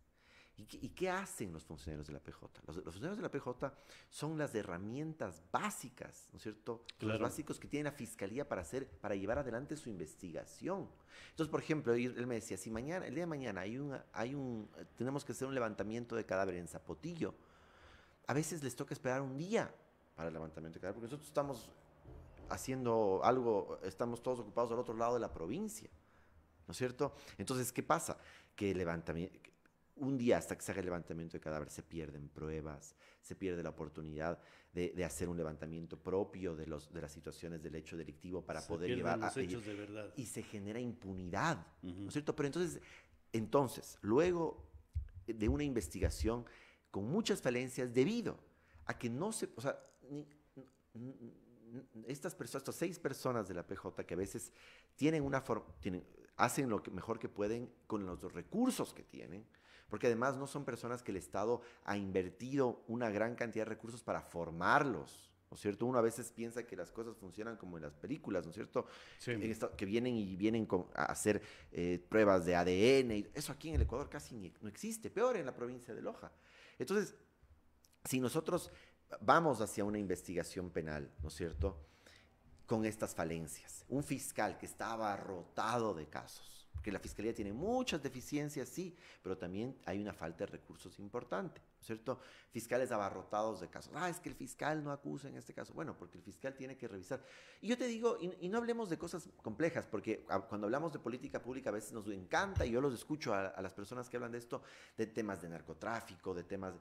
¿Y qué hacen los funcionarios de la PJ? Los funcionarios de la PJ son las herramientas básicas, ¿no es cierto? Claro. Los básicos que tiene la fiscalía para llevar adelante su investigación. Entonces, por ejemplo, él me decía: si el día de mañana tenemos que hacer un levantamiento de cadáver en Zapotillo, a veces les toca esperar un día para el levantamiento de cadáver, porque nosotros estamos haciendo algo, estamos todos ocupados al otro lado de la provincia, ¿no es cierto? Entonces, ¿qué pasa? Que un día hasta que se haga el levantamiento de cadáver se pierden pruebas, se pierde la oportunidad de hacer un levantamiento propio de las situaciones del hecho delictivo para poder llevar los hechos de verdad. Y se genera impunidad, ¿no es cierto? Pero entonces, luego de una investigación con muchas falencias debido a que no se, o sea, estas 6 personas de la PJ que a veces hacen lo mejor que pueden con los recursos que tienen, porque además no son personas que el Estado ha invertido una gran cantidad de recursos para formarlos, ¿no es cierto? Uno a veces piensa que las cosas funcionan como en las películas, ¿no es cierto? Sí. Que vienen a hacer pruebas de ADN, y eso aquí en el Ecuador casi no existe, peor en la provincia de Loja. Entonces, si nosotros vamos hacia una investigación penal, ¿no es cierto?, con estas falencias, un fiscal que está abarrotado de casos, porque la fiscalía tiene muchas deficiencias, sí, pero también hay una falta de recursos importante, ¿no es cierto? Fiscales abarrotados de casos. Es que el fiscal no acusa en este caso. Bueno, porque el fiscal tiene que revisar. Y yo te digo, y no hablemos de cosas complejas, porque cuando hablamos de política pública a veces nos encanta, y yo los escucho a las personas que hablan de esto, de temas de narcotráfico, de temas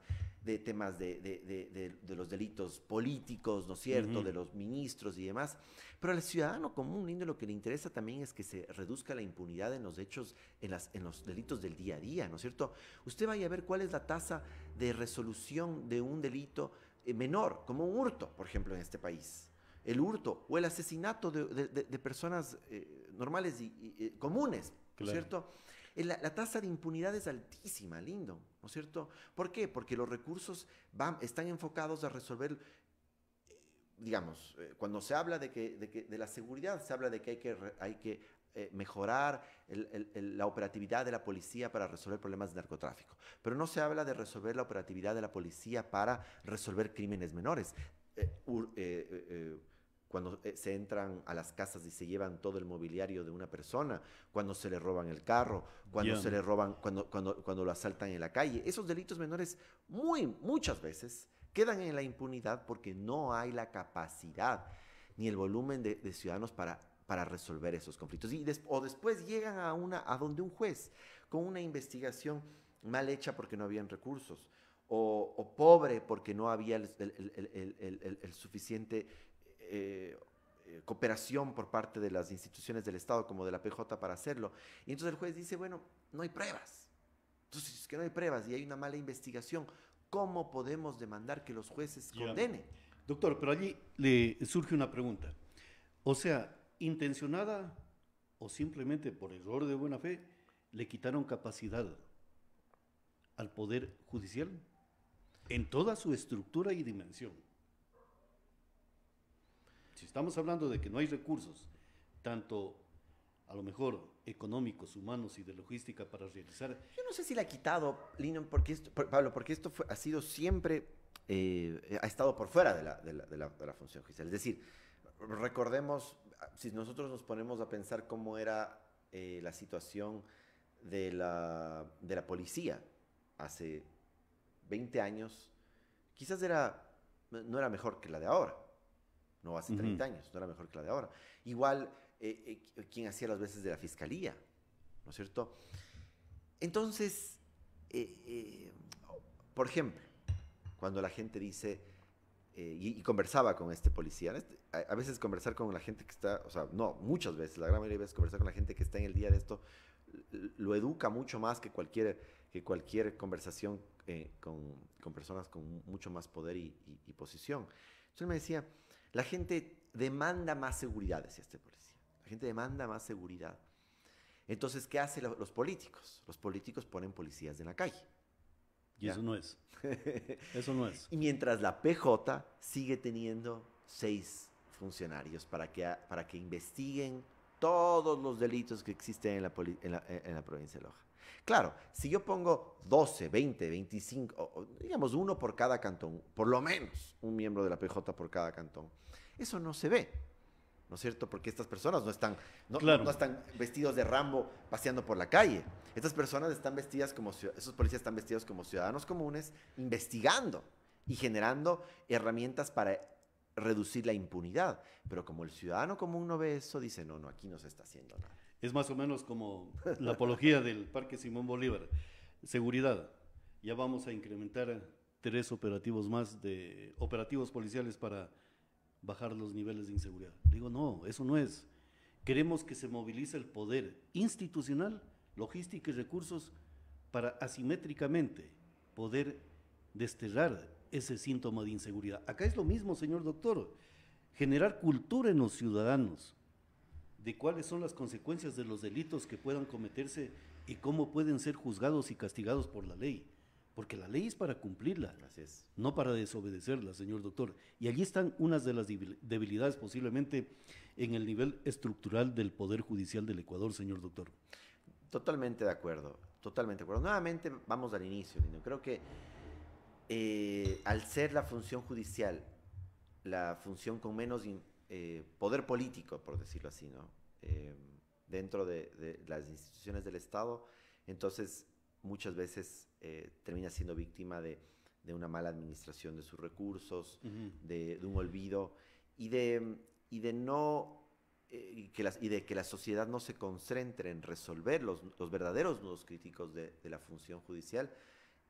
de los delitos políticos, ¿no es cierto?, de los ministros y demás. Pero al ciudadano común, lindo, lo que le interesa también es que se reduzca la impunidad en los hechos, en los delitos del día a día, ¿no es cierto? Usted vaya a ver cuál es la tasa de resolución de un delito menor, como un hurto, por ejemplo, en este país. El hurto o el asesinato de personas normales y comunes, ¿no es cierto? La tasa de impunidad es altísima, lindo, ¿no es cierto? ¿Por qué? Porque los recursos están enfocados a resolver, digamos, cuando se habla de la seguridad, se habla de que hay que mejorar la operatividad de la policía para resolver problemas de narcotráfico. Pero no se habla de resolver la operatividad de la policía para resolver crímenes menores. Cuando se entran a las casas y se llevan todo el mobiliario de una persona, cuando se le roban el carro, cuando se le roban, cuando lo asaltan en la calle. Esos delitos menores muchas veces quedan en la impunidad porque no hay la capacidad ni el volumen de ciudadanos para resolver esos conflictos. O después llegan a donde un juez con una investigación mal hecha porque no habían recursos, o pobre porque no había el suficiente cooperación por parte de las instituciones del Estado como de la PJ para hacerlo. Y entonces el juez dice: bueno, no hay pruebas. Entonces, es que no hay pruebas y hay una mala investigación, ¿cómo podemos demandar que los jueces condenen? Doctor, pero allí le surge una pregunta. O sea, intencionada o simplemente por error de buena fe, le quitaron capacidad al Poder Judicial en toda su estructura y dimensión. Si estamos hablando de que no hay recursos, tanto a lo mejor económicos, humanos y de logística para realizar. Yo no sé si la ha quitado, Lino, Pablo, porque esto ha sido siempre, ha estado por fuera de la función judicial. Es decir, recordemos, si nosotros nos ponemos a pensar cómo era la situación de la policía hace 20 años, quizás no era mejor que la de ahora. No hace 30 años, no era mejor que la de ahora. Igual, quien hacía las veces de la fiscalía, ¿no es cierto? Entonces, por ejemplo, cuando la gente dice, y conversaba con este policía, a veces conversar con la gente que está, o sea, no, muchas veces, la gran mayoría de veces conversar con la gente que está en el día de esto, lo educa mucho más que cualquier conversación con personas con mucho más poder y posición. Entonces él me decía, la gente demanda más seguridad, decía este policía. La gente demanda más seguridad. Entonces, ¿qué hacen los políticos? Los políticos ponen policías en la calle. Y eso no es. Eso no es. Y mientras la PJ sigue teniendo 6 funcionarios para que investiguen todos los delitos que existen en la provincia de Loja. Claro, si yo pongo 12, 20, 25, digamos uno por cada cantón, por lo menos un miembro de la PJ por cada cantón, eso no se ve, ¿no es cierto? Porque estas personas no están vestidos de Rambo paseando por la calle. Estas personas esos policías están vestidos como ciudadanos comunes, investigando y generando herramientas para reducir la impunidad. Pero como el ciudadano común no ve eso, dice, no, aquí no se está haciendo nada. Es más o menos como la apología del Parque Simón Bolívar. Seguridad. Ya vamos a incrementar 3 operativos más de operativos policiales para bajar los niveles de inseguridad. Digo, no, eso no es. Queremos que se movilice el poder institucional, logística y recursos para asimétricamente poder desterrar ese síntoma de inseguridad. Acá es lo mismo, señor doctor. Generar cultura en los ciudadanos de cuáles son las consecuencias de los delitos que puedan cometerse y cómo pueden ser juzgados y castigados por la ley. Porque la ley es para cumplirla, no para desobedecerla, señor doctor. Y allí están unas de las debilidades posiblemente en el nivel estructural del Poder Judicial del Ecuador, señor doctor. Totalmente de acuerdo, totalmente de acuerdo. Nuevamente vamos al inicio, Lino. Creo que al ser la función judicial, la función con menos poder político, por decirlo así, ¿no? Dentro de las instituciones del Estado, entonces muchas veces termina siendo víctima de una mala administración de sus recursos, de un olvido y de que la sociedad no se concentre en resolver los verdaderos nudos críticos de la función judicial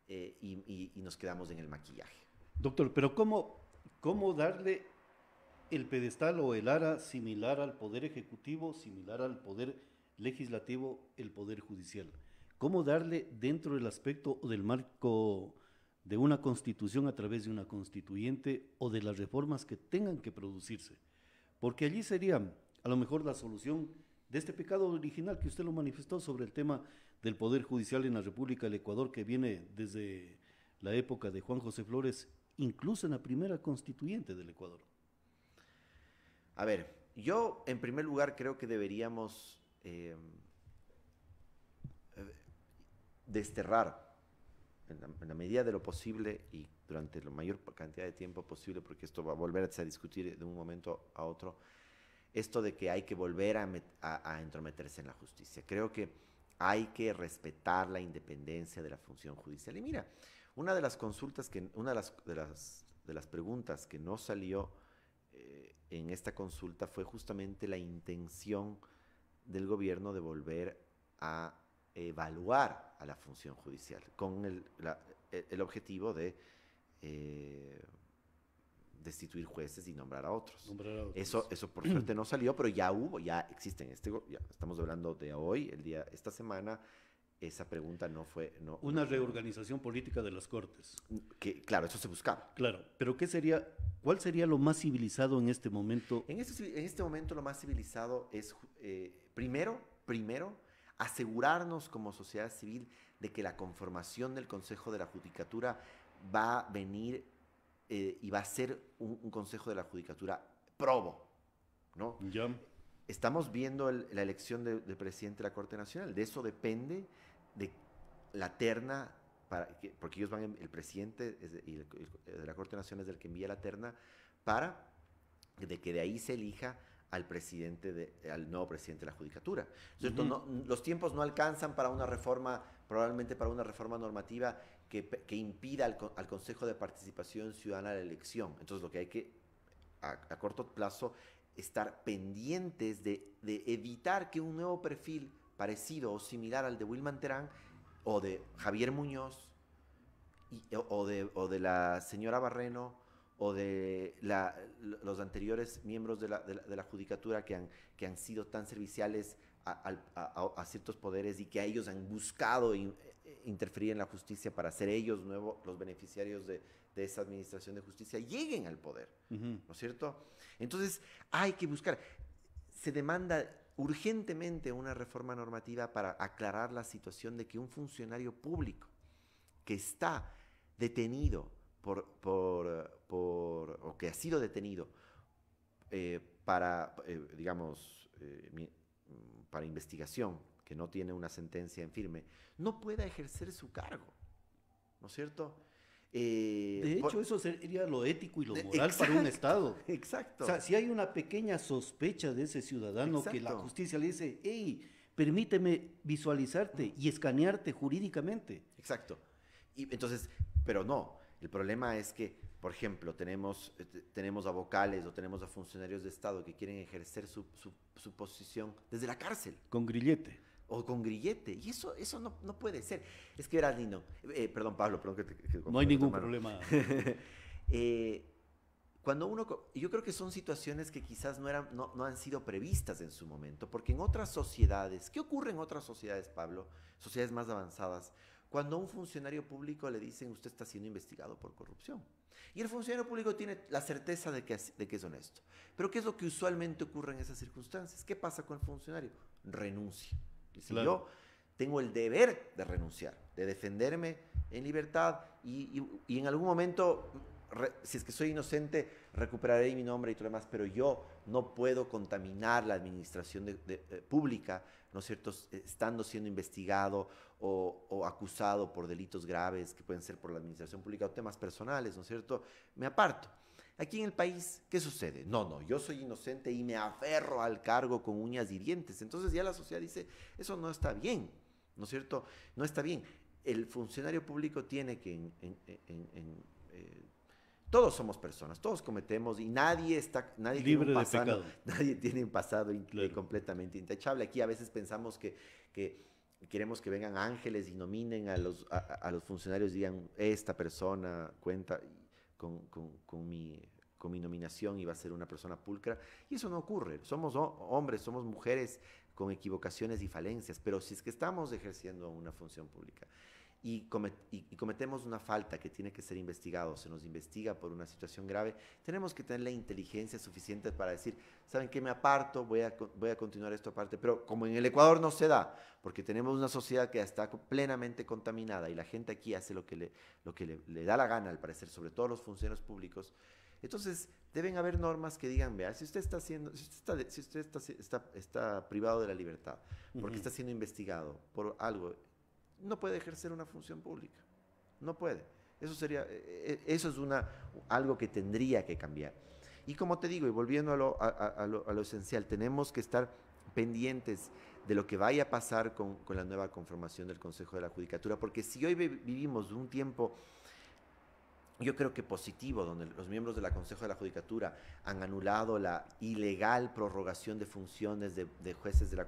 y nos quedamos en el maquillaje. Doctor, pero ¿cómo darle el pedestal o el ara similar al Poder Ejecutivo, similar al Poder Legislativo, el Poder Judicial? ¿Cómo darle dentro del aspecto o del marco de una constitución a través de una constituyente o de las reformas que tengan que producirse? Porque allí sería a lo mejor la solución de este pecado original que usted lo manifestó sobre el tema del Poder Judicial en la República del Ecuador, que viene desde la época de Juan José Flores, incluso en la primera constituyente del Ecuador. A ver, yo en primer lugar creo que deberíamos desterrar en la medida de lo posible y durante la mayor cantidad de tiempo posible, porque esto va a volver a discutir de un momento a otro, esto de que hay que volver a entrometerse en la justicia. Creo que hay que respetar la independencia de la función judicial. Y mira, una de las preguntas que no salió en esta consulta fue justamente la intención del gobierno de volver a evaluar a la función judicial con el objetivo de destituir jueces y nombrar a otros. Eso por suerte no salió, pero ya existen. Ya estamos hablando de hoy, esta semana. Esa pregunta no fue... Una reorganización política de las Cortes. Claro, eso se buscaba. Claro, pero ¿cuál sería lo más civilizado en este momento? En este momento lo más civilizado es, primero, asegurarnos como sociedad civil de que la conformación del Consejo de la Judicatura va a venir y va a ser un Consejo de la Judicatura probo, ¿no? Ya. estamos viendo la elección del presidente de la Corte Nacional. De eso depende de la terna, porque ellos van, el presidente de la Corte Nacional es el que envía la terna para de que de ahí se elija al al nuevo presidente de la Judicatura. ¿Cierto? No, los tiempos no alcanzan para una reforma, probablemente para una reforma normativa que impida al Consejo de Participación Ciudadana la elección. Entonces lo que hay que, a corto plazo, estar pendientes de evitar que un nuevo perfil parecido o similar al de Wilman Terán o de Javier Muñoz o de la señora Barreno o de los anteriores miembros de la Judicatura que han sido tan serviciales a ciertos poderes y que a ellos han buscado interferir en la justicia para ser ellos los beneficiarios de esa administración de justicia, lleguen al poder, ¿no es cierto? Entonces hay que buscar, se demanda urgentemente una reforma normativa para aclarar la situación de que un funcionario público que está detenido o que ha sido detenido digamos, para investigación, que no tiene una sentencia en firme, no pueda ejercer su cargo, ¿no es cierto? De hecho, eso sería lo ético y lo moral para un Estado. Exacto. O sea, si hay una pequeña sospecha de ese ciudadano que la justicia le dice, hey, permíteme visualizarte y escanearte jurídicamente. Exacto. Y entonces, pero no, el problema es que, por ejemplo, tenemos a vocales o tenemos a funcionarios de Estado que quieren ejercer su posición desde la cárcel. Con grillete. O con grillete, y eso no puede ser. Es que verás, Lino, perdón, Pablo, perdón que no hay ningún problema. Yo creo que son situaciones que quizás no han sido previstas en su momento, porque en otras sociedades, ¿qué ocurre en otras sociedades, Pablo? Sociedades más avanzadas, cuando a un funcionario público le dicen, usted está siendo investigado por corrupción. Y el funcionario público tiene la certeza de que es honesto. Pero ¿qué es lo que usualmente ocurre en esas circunstancias? ¿Qué pasa con el funcionario? Renuncia. Dice, claro, yo tengo el deber de renunciar, de defenderme en libertad y en algún momento, si es que soy inocente, recuperaré mi nombre y todo lo demás, pero yo no puedo contaminar la administración pública, ¿no es cierto?, estando siendo investigado o acusado por delitos graves que pueden ser por la administración pública o temas personales, ¿no es cierto?, me aparto. Aquí en el país, ¿qué sucede? No, yo soy inocente y me aferro al cargo con uñas y dientes. Entonces ya la sociedad dice, eso no está bien, ¿no es cierto? No está bien. El funcionario público tiene que, todos somos personas, todos cometemos y nadie libre de pecado. Nadie tiene un pasado claro, completamente intachable. Aquí a veces pensamos que queremos que vengan ángeles y nominen a los funcionarios y digan, esta persona cuenta con mi nominación y va a ser una persona pulcra, y eso no ocurre. Somos hombres, somos mujeres con equivocaciones y falencias, pero si es que estamos ejerciendo una función pública y cometemos una falta que tiene que ser investigado, se nos investiga por una situación grave, tenemos que tener la inteligencia suficiente para decir, ¿saben qué? Me aparto, voy a continuar esto aparte, pero como en el Ecuador no se da, porque tenemos una sociedad que está plenamente contaminada y la gente aquí hace lo que le da la gana, al parecer, sobre todo los funcionarios públicos. Entonces, deben haber normas que digan, vea, si usted está privado de la libertad, porque está siendo investigado por algo, no puede ejercer una función pública. No puede. Eso es algo que tendría que cambiar. Y como te digo, y volviendo a lo esencial, tenemos que estar pendientes de lo que vaya a pasar con la nueva conformación del Consejo de la Judicatura, porque si hoy vivimos un tiempo, yo creo que positivo, donde los miembros del Consejo de la Judicatura han anulado la ilegal prorrogación de funciones de jueces de la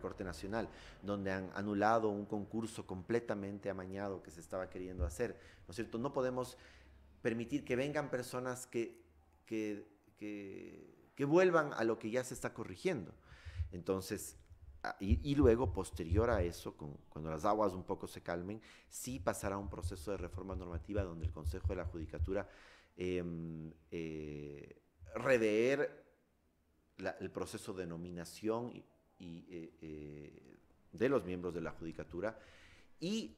Corte Nacional, donde han anulado un concurso completamente amañado que se estaba queriendo hacer, ¿no es cierto? No podemos permitir que vengan personas que vuelvan a lo que ya se está corrigiendo. Entonces, y luego, posterior a eso, cuando las aguas un poco se calmen, sí pasará un proceso de reforma normativa donde el Consejo de la Judicatura rever el proceso de nominación de los miembros de la Judicatura y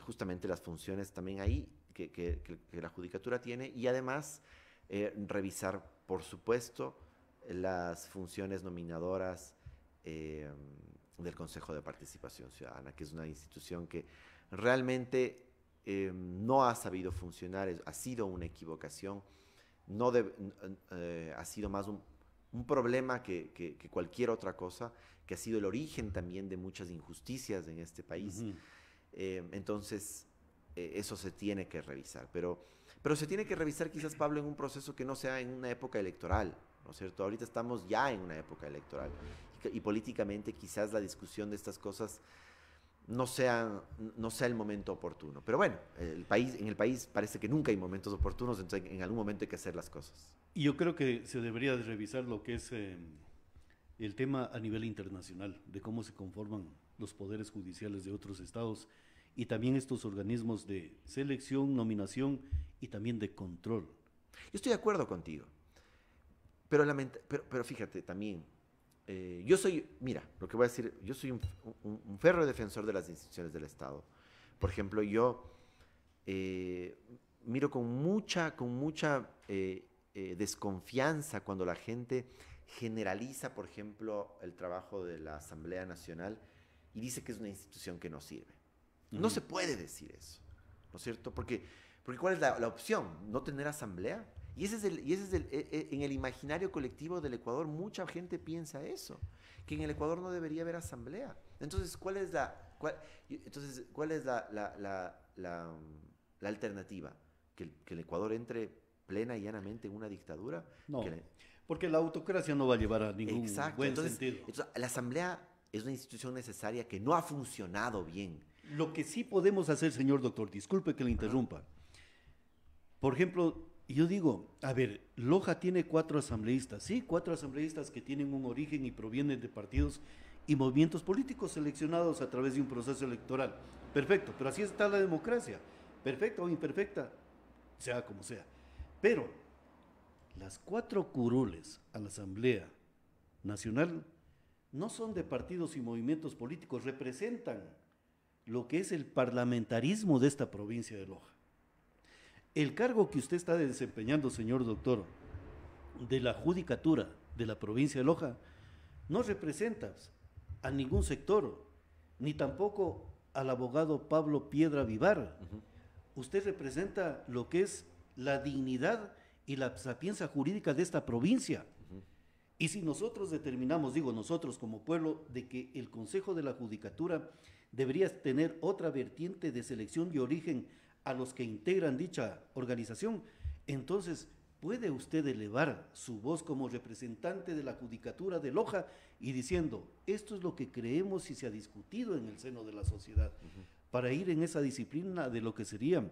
justamente las funciones también ahí que la Judicatura tiene, y además revisar, por supuesto, las funciones nominadoras del Consejo de Participación Ciudadana, que es una institución que realmente no ha sabido funcionar, ha sido una equivocación, no ha sido más un problema que cualquier otra cosa, que ha sido el origen también de muchas injusticias en este país. Entonces, eso se tiene que revisar, pero se tiene que revisar quizás, Pablo, en un proceso que no sea en una época electoral, ¿no es cierto? Ahorita estamos ya en una época electoral y políticamente quizás la discusión de estas cosas no sea el momento oportuno. Pero bueno, en el país parece que nunca hay momentos oportunos, entonces en algún momento hay que hacer las cosas. Y yo creo que se debería de revisar lo que es el tema a nivel internacional, de cómo se conforman los poderes judiciales de otros estados y también estos organismos de selección, nominación y también de control. Yo estoy de acuerdo contigo, pero fíjate también, yo soy, mira, lo que voy a decir, yo soy un férreo defensor de las instituciones del Estado. Por ejemplo, yo miro con mucha desconfianza cuando la gente generaliza, por ejemplo, el trabajo de la Asamblea Nacional y dice que es una institución que no sirve. No se puede decir eso, ¿no es cierto? Porque ¿cuál es la opción? ¿No tener asamblea? Y ese es en el imaginario colectivo del Ecuador, mucha gente piensa eso, que en el Ecuador no debería haber asamblea. Entonces, ¿cuál es la alternativa? ¿Que el Ecuador entre plena y llanamente en una dictadura? No, porque la autocracia no va a llevar a ningún buen sentido. Entonces, la asamblea es una institución necesaria que no ha funcionado bien. Lo que sí podemos hacer, señor doctor, disculpe que le interrumpa. Por ejemplo, yo digo, a ver, Loja tiene 4 asambleístas, sí, 4 asambleístas que tienen un origen y provienen de partidos y movimientos políticos seleccionados a través de un proceso electoral. Perfecto, pero así está la democracia, perfecta o imperfecta, sea como sea. Pero las 4 curules a la Asamblea Nacional no son de partidos y movimientos políticos, representan lo que es el parlamentarismo de esta provincia de Loja. El cargo que usted está desempeñando, señor doctor, de la judicatura de la provincia de Loja, no representa a ningún sector, ni tampoco al abogado Pablo Piedra Vivar. Usted representa lo que es la dignidad y la sapiencia jurídica de esta provincia. Y si nosotros determinamos, digo nosotros como pueblo, de que el Consejo de la Judicatura debería tener otra vertiente de selección y origen a los que integran dicha organización, entonces puede usted elevar su voz como representante de la Judicatura de Loja y diciendo, esto es lo que creemos y se ha discutido en el seno de la sociedad, para ir en esa disciplina de lo que sería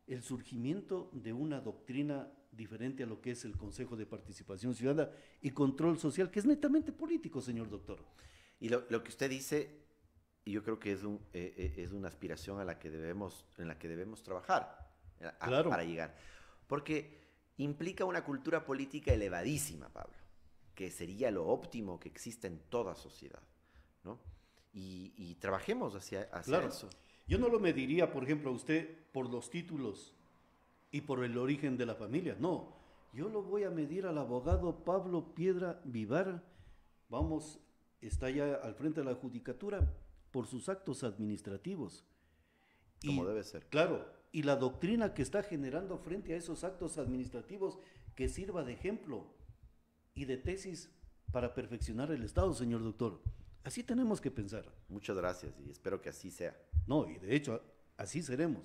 el surgimiento de una doctrina diferente a lo que es el Consejo de Participación Ciudadana y Control Social, que es netamente político, señor doctor. Y lo que usted dice, yo creo que es una aspiración en la que debemos trabajar Claro. para llegar. Porque implica una cultura política elevadísima, Pablo, que sería lo óptimo que existe en toda sociedad, ¿no? Y trabajemos hacia Claro. eso. Yo no lo mediría, por ejemplo, a usted por los títulos y por el origen de la familia. No, yo lo voy a medir al abogado Pablo Piedra Vivar. Vamos, está ya al frente de la judicatura por sus actos administrativos. Como debe ser. Claro, y la doctrina que está generando frente a esos actos administrativos que sirva de ejemplo y de tesis para perfeccionar el Estado, señor doctor. Así tenemos que pensar. Muchas gracias y espero que así sea. No, y de hecho, así seremos.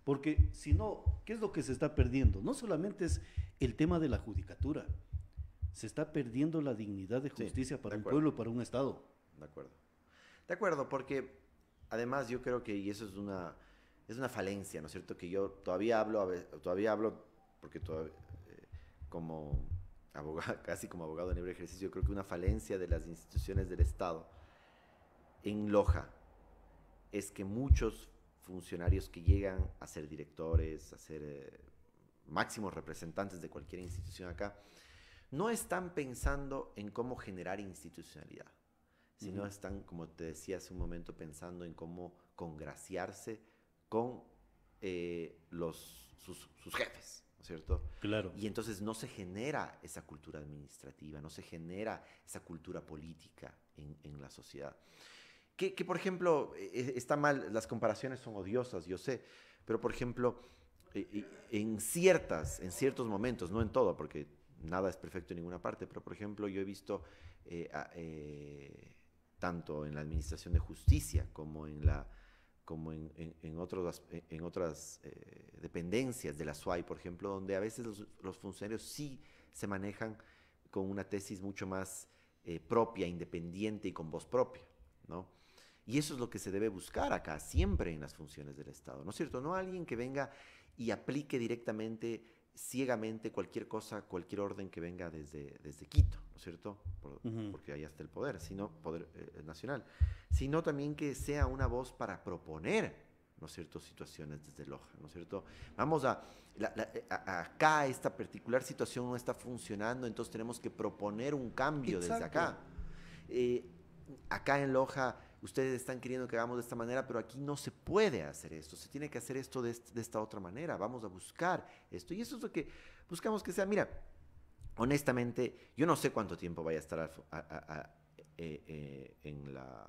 Porque si no, ¿qué es lo que se está perdiendo? No solamente es el tema de la judicatura, se está perdiendo la dignidad de justicia para un pueblo, para un Estado. De acuerdo. De acuerdo, porque además yo creo que, y eso es una falencia, ¿no es cierto? Que yo todavía hablo, porque como abogado, casi como abogado de libre ejercicio, creo que una falencia de las instituciones del Estado en Loja es que muchos funcionarios que llegan a ser directores, a ser máximos representantes de cualquier institución acá, no están pensando en cómo generar institucionalidad, sino están, como te decía hace un momento, pensando en cómo congraciarse con sus jefes, ¿no es cierto? Claro. Y entonces no se genera esa cultura administrativa, no se genera esa cultura política en la sociedad. Que, por ejemplo, está mal, las comparaciones son odiosas, yo sé, pero por ejemplo, en ciertos momentos, no en todo, porque nada es perfecto en ninguna parte, pero por ejemplo, yo he visto tanto en la administración de justicia como en otras dependencias de la SUAY, por ejemplo, donde a veces los funcionarios sí se manejan con una tesis mucho más propia, independiente y con voz propia, ¿no? Y eso es lo que se debe buscar acá, siempre en las funciones del Estado, ¿no es cierto? No alguien que venga y aplique directamente, ciegamente, cualquier cosa, cualquier orden que venga desde Quito, ¿no es cierto? Porque ahí está el poder, sino poder nacional, sino también que sea una voz para proponer, ¿no es cierto?, situaciones desde Loja, ¿no es cierto? Vamos acá esta particular situación no está funcionando, entonces tenemos que proponer un cambio. Exacto. Desde acá. Acá en Loja ustedes están queriendo que hagamos de esta manera, pero aquí no se puede hacer esto, se tiene que hacer esto de esta otra manera, vamos a buscar esto. Y eso es lo que buscamos que sea. Mira, honestamente, yo no sé cuánto tiempo vaya a estar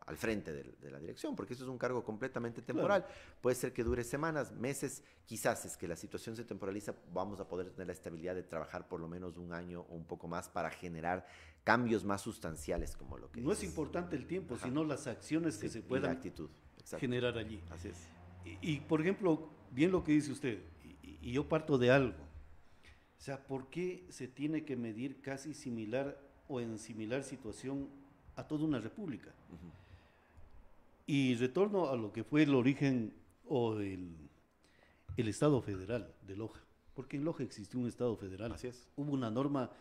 al frente de la dirección, porque eso es un cargo completamente temporal. Claro. Puede ser que dure semanas, meses, quizás es que la situación se temporaliza, vamos a poder tener la estabilidad de trabajar por lo menos un año o un poco más para generar cambios más sustanciales, como lo que no dices. Es importante el tiempo, ajá, sino las acciones que se puedan actitud. Generar allí. Así es. Y, por ejemplo, bien lo que dice usted, y yo parto de algo. O sea, ¿por qué se tiene que medir casi similar o en similar situación a toda una república? Uh-huh. Y retorno a lo que fue el origen o el Estado federal de Loja, porque en Loja existió un Estado federal. Así es. Hubo una norma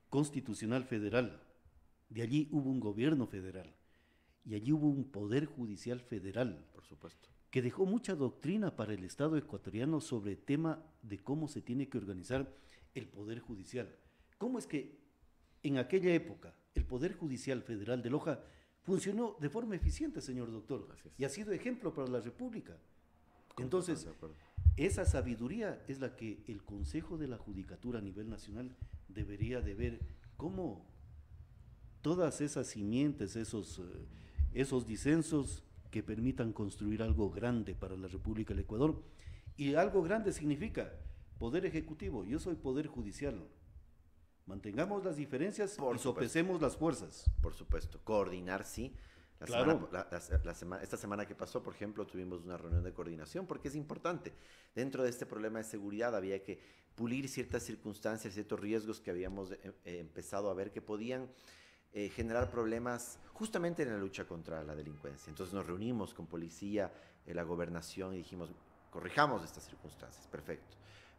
constitucional federal, de allí hubo un gobierno federal, y allí hubo un poder judicial federal. Por supuesto. Que dejó mucha doctrina para el Estado ecuatoriano sobre el tema de cómo se tiene que organizar el poder judicial. ¿Cómo es que en aquella época el Poder Judicial Federal de Loja funcionó de forma eficiente, señor doctor? Y ha sido ejemplo para la República. Entonces, esa sabiduría es la que el Consejo de la Judicatura a nivel nacional debería de ver cómo todas esas simientes, esos disensos que permitan construir algo grande para la República del Ecuador. Y algo grande significa poder ejecutivo, yo soy poder judicial. Mantengamos las diferencias y sopesemos las fuerzas. Por supuesto, coordinar, sí. Esta semana que pasó, por ejemplo, tuvimos una reunión de coordinación porque es importante. Dentro de este problema de seguridad había que pulir ciertas circunstancias, ciertos riesgos que habíamos empezado a ver que podían generar problemas justamente en la lucha contra la delincuencia. Entonces nos reunimos con policía, la gobernación y dijimos, corrijamos estas circunstancias, perfecto.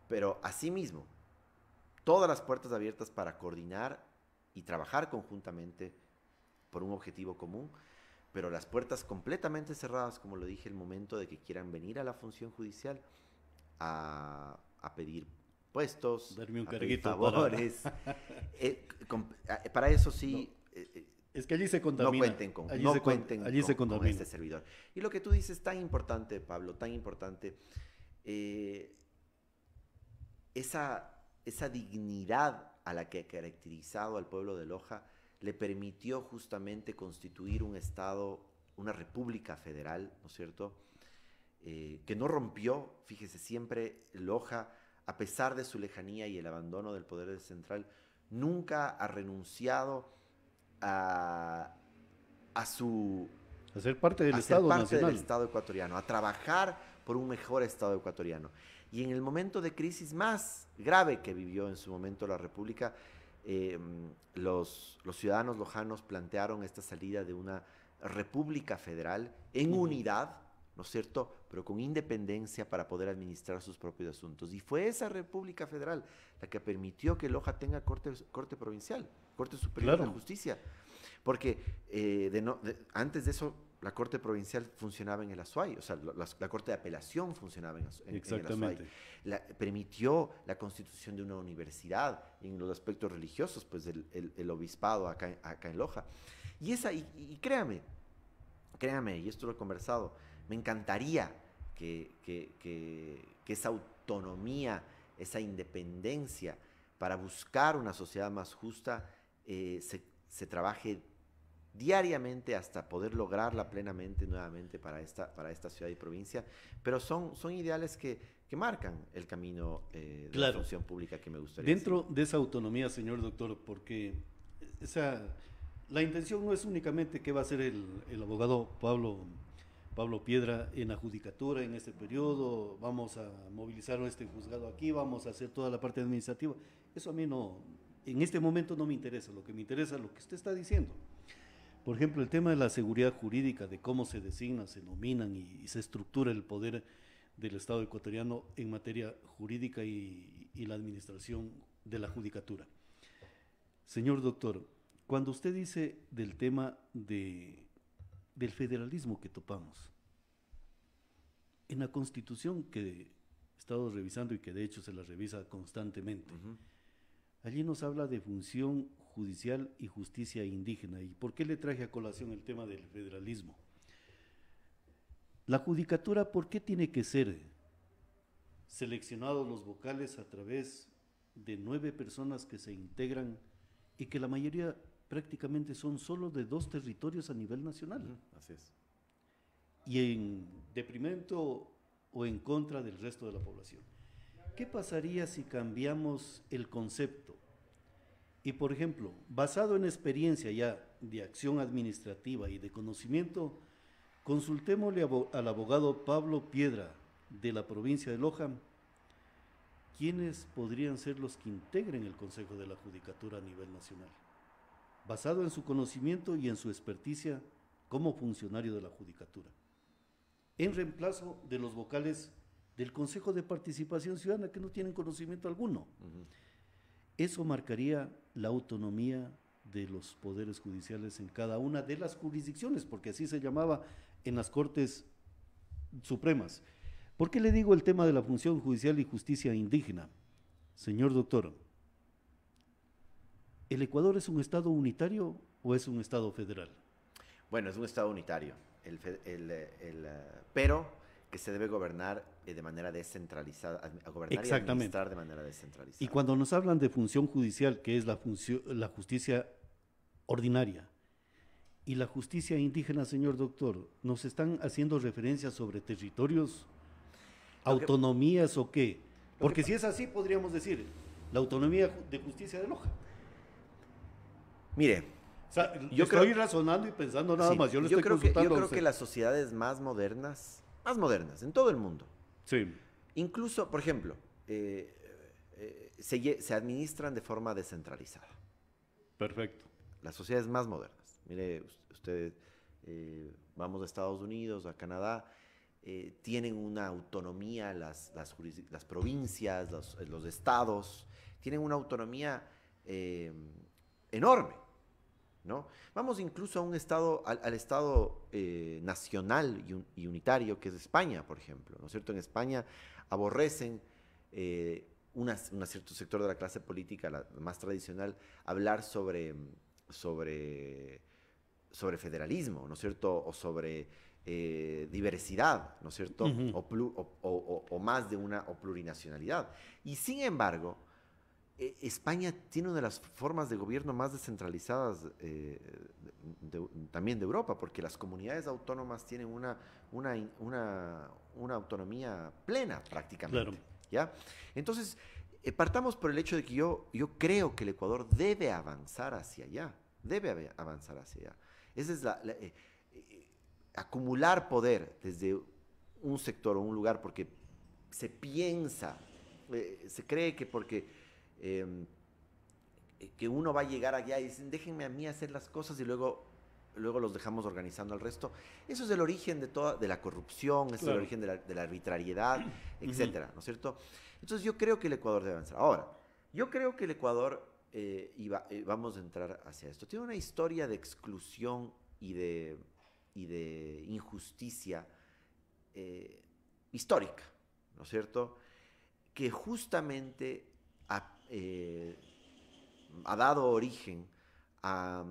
Pero asimismo, todas las puertas abiertas para coordinar y trabajar conjuntamente por un objetivo común, pero las puertas completamente cerradas, como lo dije, el momento de que quieran venir a la función judicial a pedir puestos, darme un a pedir carguito favores. Para eso sí... No. Es que allí se contamina. No cuenten con este servidor. Y lo que tú dices, tan importante, Pablo, tan importante, esa dignidad a la que ha caracterizado al pueblo de Loja le permitió justamente constituir un Estado, una república federal, ¿no es cierto?, que no rompió, fíjese, siempre Loja, a pesar de su lejanía y el abandono del poder central, nunca ha renunciado a ser parte del Estado nacional, del Estado ecuatoriano, a trabajar por un mejor Estado ecuatoriano. Y en el momento de crisis más grave que vivió en su momento la República, los ciudadanos lojanos plantearon esta salida de una república federal en unidad, ¿no es cierto?, pero con independencia para poder administrar sus propios asuntos. Y fue esa república federal la que permitió que Loja tenga corte provincial, Corte Superior de Justicia. Porque antes de eso, la Corte Provincial funcionaba en el Azuay, o sea, la Corte de Apelación funcionaba en el Azuay. Permitió la constitución de una universidad en los aspectos religiosos, pues el obispado acá en Loja. Y créame, y esto lo he conversado, me encantaría que esa autonomía esa independencia para buscar una sociedad más justa, se trabaje diariamente hasta poder lograrla plenamente nuevamente para esta ciudad y provincia, pero son ideales que marcan el camino de la función pública que me gustaría dentro de esa autonomía, señor doctor, porque la intención no es únicamente qué va a hacer el abogado Pablo Piedra en la judicatura en este periodo, vamos a movilizar este juzgado aquí, vamos a hacer toda la parte administrativa. Eso a mí no, en este momento no me interesa, lo que me interesa es lo que usted está diciendo. Por ejemplo, el tema de la seguridad jurídica, de cómo se designan, se nominan y se estructura el poder del Estado ecuatoriano en materia jurídica y la administración de la judicatura. Señor doctor, cuando usted dice del tema del federalismo que topamos, en la Constitución que he estado revisando y que de hecho se la revisa constantemente, allí nos habla de función judicial y justicia indígena. ¿Y por qué le traje a colación el tema del federalismo? La judicatura, ¿por qué tiene que ser seleccionados los vocales a través de 9 personas que se integran y que la mayoría prácticamente son solo de 2 territorios a nivel nacional? Así es. Y en deprimento o en contra del resto de la población. ¿Qué pasaría si cambiamos el concepto? Y, por ejemplo, basado en experiencia ya de acción administrativa y de conocimiento, consultémosle al abogado Pablo Piedra de la provincia de Loja, ¿quiénes podrían ser los que integren el Consejo de la Judicatura a nivel nacional? Basado en su conocimiento y en su experticia como funcionario de la Judicatura, en reemplazo de los vocales del Consejo de Participación Ciudadana que no tienen conocimiento alguno. Eso marcaría la autonomía de los poderes judiciales en cada una de las jurisdicciones, porque así se llamaba en las Cortes Supremas. ¿Por qué le digo el tema de la función judicial y justicia indígena? Señor doctor, ¿el Ecuador es un estado unitario o es un estado federal? Bueno, es un estado unitario, pero que se debe gobernar de manera descentralizada, gobernar y administrar de manera descentralizada. Y cuando nos hablan de función judicial, que es la justicia ordinaria, y la justicia indígena, señor doctor, ¿nos están haciendo referencias sobre territorios, autonomías o qué? Porque si es así, podríamos decir la autonomía de justicia de Loja. Mire, o sea, yo estoy razonando y pensando nada más. Yo creo que las sociedades más modernas en todo el mundo. Sí. Incluso, por ejemplo, se administran de forma descentralizada. Perfecto. Las sociedades más modernas. Mire, usted, vamos a Estados Unidos, a Canadá, tienen una autonomía, las provincias, los estados, tienen una autonomía enorme, ¿no? Vamos incluso a un estado, al estado nacional y unitario que es España, por ejemplo, ¿no es cierto? En España aborrecen un cierto sector de la clase política, la más tradicional, hablar sobre federalismo, ¿no es cierto? O sobre diversidad, ¿no es cierto? O más de o plurinacionalidad. Y sin embargo, España tiene una de las formas de gobierno más descentralizadas también de Europa, porque las comunidades autónomas tienen una autonomía plena prácticamente. Claro. ¿Ya? Entonces, partamos por el hecho de que yo creo que el Ecuador debe avanzar hacia allá. Debe avanzar hacia allá. Esa es acumular poder desde un sector o un lugar, porque se piensa, se cree que porque que uno va a llegar allá y dicen, déjenme a mí hacer las cosas y luego los dejamos organizando al resto. Eso es el origen de la corrupción, es el origen de la arbitrariedad, etcétera, ¿no es cierto? Entonces yo creo que el Ecuador debe avanzar. Ahora, yo creo que el Ecuador, vamos a entrar hacia esto, tiene una historia de exclusión y de injusticia histórica, ¿no es cierto? Que justamente ha dado origen a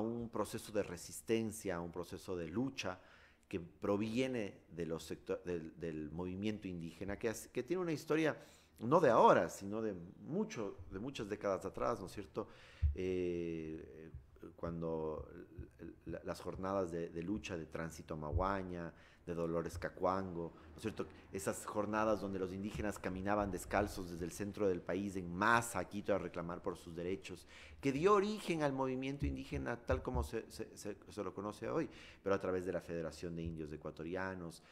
un proceso de resistencia, a un proceso de lucha que proviene del movimiento indígena, que tiene una historia no de ahora, sino de muchas décadas atrás, ¿no es cierto? Cuando las jornadas de lucha de Tránsito a Maguaña, de Dolores Cacuango, ¿no es cierto? Esas jornadas donde los indígenas caminaban descalzos desde el centro del país en masa a Quito a reclamar por sus derechos, que dio origen al movimiento indígena tal como se lo conoce hoy, pero a través de la Federación de Indios Ecuatorianos,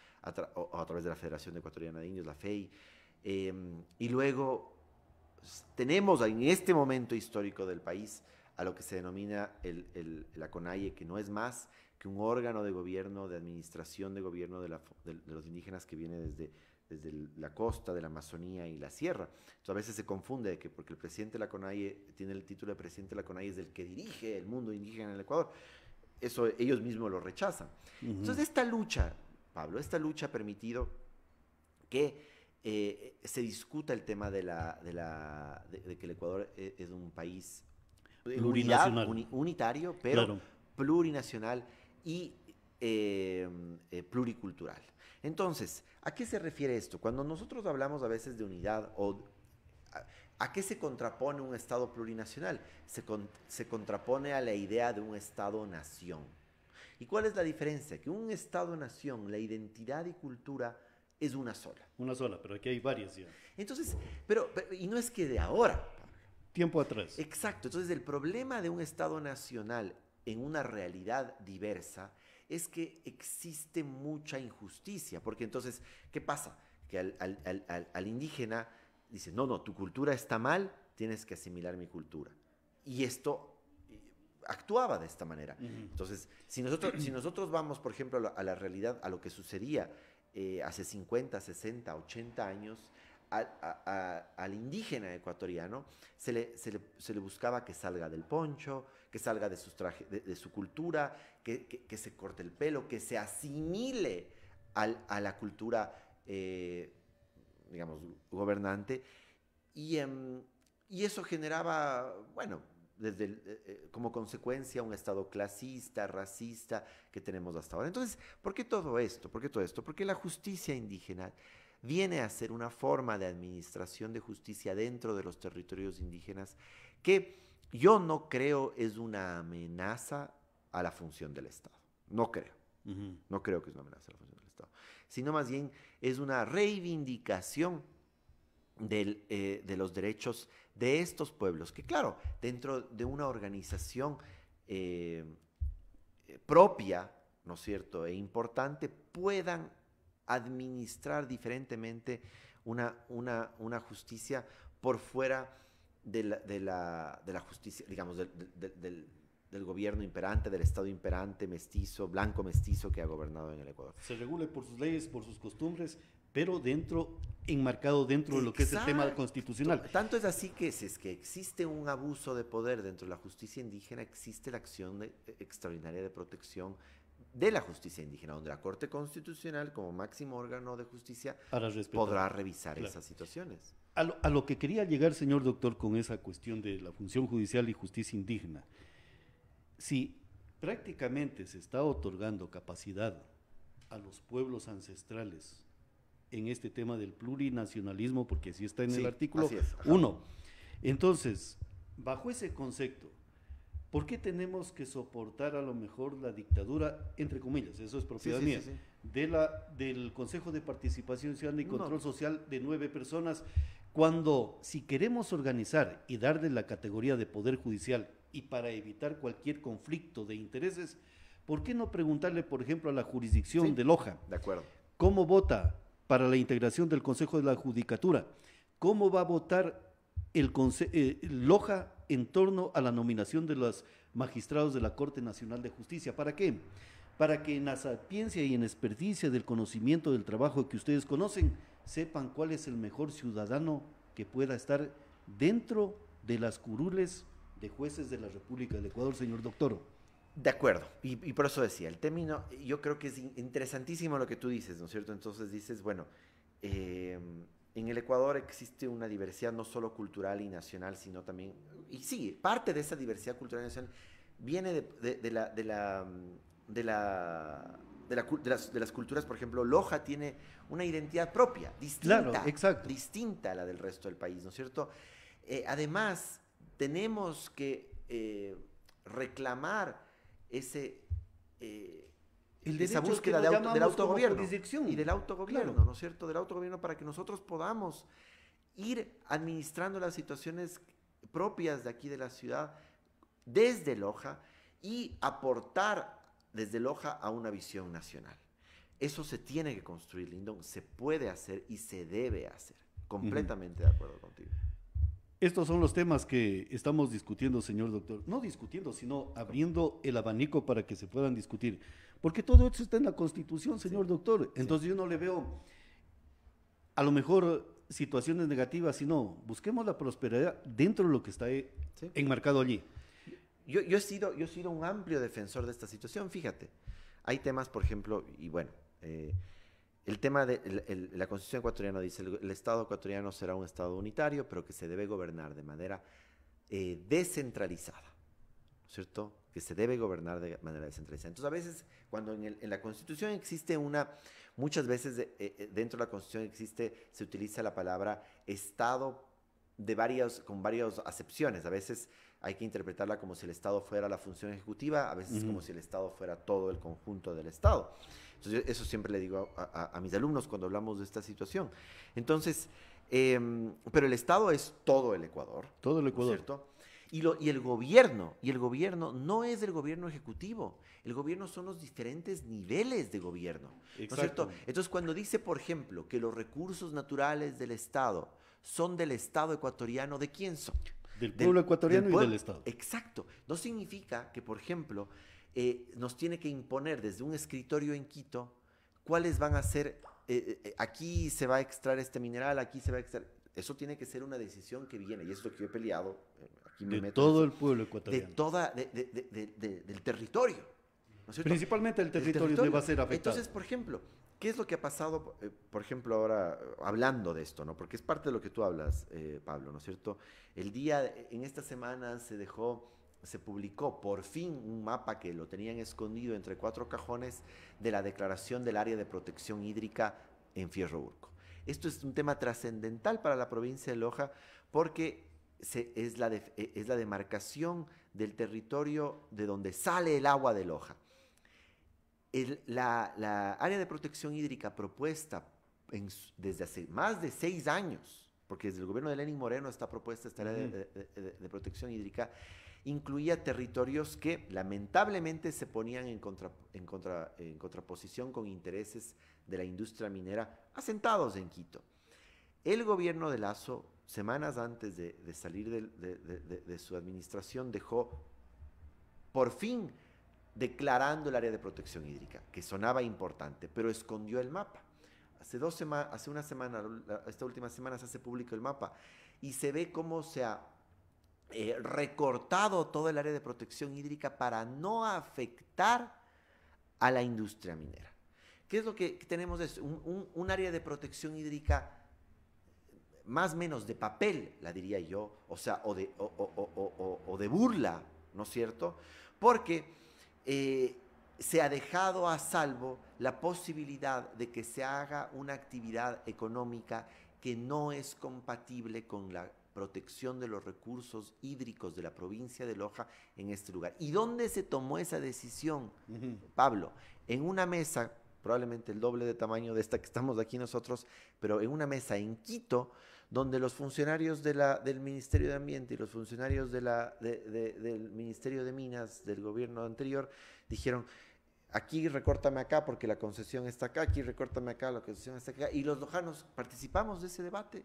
o a través de la Federación Ecuatoriana de Indios, la FEI, y luego tenemos en este momento histórico del país a lo que se denomina la CONAIE, que no es más que un órgano de gobierno, de administración de gobierno de los indígenas que viene desde la costa, de la Amazonía y la sierra. Entonces a veces se confunde de que porque el presidente de la CONAIE tiene el título de presidente de la CONAIE es el que dirige el mundo indígena en el Ecuador. Eso ellos mismos lo rechazan. Entonces esta lucha, Pablo, esta lucha ha permitido que se discuta el tema de que el Ecuador es un país unitario, pero claro, plurinacional y pluricultural. Entonces, ¿a qué se refiere esto? Cuando nosotros hablamos a veces de unidad, ¿a qué se contrapone un Estado plurinacional? Se contrapone a la idea de un Estado-nación. ¿Y cuál es la diferencia? Que un Estado-nación, la identidad y cultura es una sola. Una sola, pero aquí hay varias ya. Entonces, y no es que de ahora, tiempo atrás. Exacto. Entonces, el problema de un Estado nacional en una realidad diversa es que existe mucha injusticia. Porque entonces, ¿qué pasa? Que al indígena dice, no, tu cultura está mal, tienes que asimilar mi cultura. Y esto actuaba de esta manera. Entonces, si nosotros vamos, por ejemplo, a la realidad, a lo que sucedía hace 50, 60, 80 años, al indígena ecuatoriano se le buscaba que salga del poncho, que salga de su cultura, que se corte el pelo, que se asimile a la cultura, digamos, gobernante. Y eso generaba, bueno, como consecuencia un Estado clasista, racista que tenemos hasta ahora. Entonces, ¿por qué todo esto? Porque la justicia indígena viene a ser una forma de administración de justicia dentro de los territorios indígenas que yo no creo es una amenaza a la función del Estado. No creo. No creo que es una amenaza a la función del Estado. Sino más bien es una reivindicación de los derechos de estos pueblos, que claro, dentro de una organización propia, ¿no es cierto?, e importante, puedan administrar diferentemente una justicia por fuera de la justicia, digamos, del gobierno imperante, del Estado imperante, mestizo, blanco mestizo que ha gobernado en el Ecuador. Se regule por sus leyes, por sus costumbres, pero enmarcado dentro de lo que es el tema constitucional. Tanto es así que si es que existe un abuso de poder dentro de la justicia indígena, existe la acción extraordinaria de protección de la justicia indígena, donde la Corte Constitucional, como máximo órgano de justicia, podrá revisar esas situaciones. A lo que quería llegar, señor doctor, con esa cuestión de la función judicial y justicia indígena, si prácticamente se está otorgando capacidad a los pueblos ancestrales en este tema del plurinacionalismo, porque así está en el artículo 1. Entonces, bajo ese concepto, ¿por qué tenemos que soportar a lo mejor la dictadura, entre comillas, eso es propiedad mía, del Consejo de Participación Ciudadana y Control Social de 9 personas, cuando si queremos organizar y darle la categoría de poder judicial y para evitar cualquier conflicto de intereses, ¿por qué no preguntarle, por ejemplo, a la jurisdicción de Loja? De acuerdo. ¿Cómo vota para la integración del Consejo de la Judicatura? ¿Cómo va a votar Loja en torno a la nominación de los magistrados de la Corte Nacional de Justicia? ¿Para qué? Para que en la sapiencia y en experticia del conocimiento del trabajo que ustedes conocen, sepan cuál es el mejor ciudadano que pueda estar dentro de las curules de jueces de la República del Ecuador, señor doctor. De acuerdo, y por eso decía, el término, yo creo que es interesantísimo lo que tú dices, ¿no es cierto? Entonces dices, bueno, en el Ecuador existe una diversidad no solo cultural y nacional, sino también, y sí, parte de esa diversidad cultural y nacional viene de de las culturas, por ejemplo, Loja tiene una identidad propia, distinta, Claro, exacto. distinta a la del resto del país, ¿no es cierto? Además, tenemos que reclamar ese, El esa derecho que búsqueda lo del llamamos como autogobierno jurisdicción. y del autogobierno, Claro. ¿no es cierto? Del autogobierno para que nosotros podamos ir administrando las situaciones propias de aquí de la ciudad desde Loja y aportar desde Loja a una visión nacional. Eso se tiene que construir, Lindon, se puede hacer y se debe hacer. Completamente de acuerdo contigo. Estos son los temas que estamos discutiendo, señor doctor. No discutiendo, sino abriendo el abanico para que se puedan discutir. Porque todo esto está en la Constitución, señor doctor. Entonces yo no le veo, a lo mejor, situaciones negativas, sino busquemos la prosperidad dentro de lo que está Sí. enmarcado allí. Yo he sido un amplio defensor de esta situación, fíjate. Hay temas, por ejemplo, y bueno, el tema de la Constitución ecuatoriana dice, el Estado ecuatoriano será un Estado unitario, pero que se debe gobernar de manera descentralizada, ¿no es cierto? Que se debe gobernar de manera descentralizada. Entonces, a veces, cuando en la Constitución existe muchas veces dentro de la Constitución se utiliza la palabra Estado con varias acepciones. A veces hay que interpretarla como si el Estado fuera la función ejecutiva, a veces como si el Estado fuera todo el conjunto del Estado. Entonces, eso siempre le digo a mis alumnos cuando hablamos de esta situación. Entonces, pero el Estado es todo el Ecuador. Todo el Ecuador. ¿No es cierto? Y el gobierno no es el gobierno ejecutivo, el gobierno son los diferentes niveles de gobierno. ¿No es cierto? Entonces, cuando dice, por ejemplo, que los recursos naturales del Estado son del Estado ecuatoriano, ¿de quién son? Del pueblo ecuatoriano y del Estado. Exacto. No significa que, por ejemplo, nos tiene que imponer desde un escritorio en Quito cuáles van a ser, aquí se va a extraer este mineral, aquí se va a extraer. Eso tiene que ser una decisión que viene, y es lo que yo he peleado. Aquí me de meto todo el pueblo ecuatoriano. Del territorio. ¿No es cierto? Principalmente el territorio donde va a ser afectado. Entonces, por ejemplo, ¿qué es lo que ha pasado, por ejemplo, ahora hablando de esto, ¿no? Porque es parte de lo que tú hablas, Pablo, ¿no es cierto? En esta semana se publicó por fin un mapa que lo tenían escondido entre 4 cajones de la declaración del área de protección hídrica en Fierro Urco. Esto es un tema trascendental para la provincia de Loja porque es la demarcación del territorio de donde sale el agua de Loja. La área de protección hídrica propuesta desde hace más de 6 años, porque desde el gobierno de Lenín Moreno esta propuesta, esta área de protección hídrica, incluía territorios que lamentablemente se ponían en contraposición con intereses de la industria minera asentados en Quito. El gobierno de Lasso, semanas antes de salir de su administración, dejó por fin declarando el área de protección hídrica, que sonaba importante, pero escondió el mapa. Hace una semana, esta última semana se hace público el mapa y se ve cómo se ha recortado todo el área de protección hídrica para no afectar a la industria minera. ¿Qué es lo que tenemos? Un área de protección hídrica más o menos de papel, la diría yo, o sea, o de burla, ¿no es cierto? Porque se ha dejado a salvo la posibilidad de que se haga una actividad económica que no es compatible con la protección de los recursos hídricos de la provincia de Loja en este lugar. ¿Y dónde se tomó esa decisión, Pablo? En una mesa, probablemente el doble de tamaño de esta que estamos aquí nosotros, pero en una mesa en Quito, donde los funcionarios del Ministerio de Ambiente y los funcionarios del Ministerio de Minas del gobierno anterior dijeron, aquí recórtame acá porque la concesión está acá, aquí recórtame acá, la concesión está acá, y los lojanos participamos de ese debate.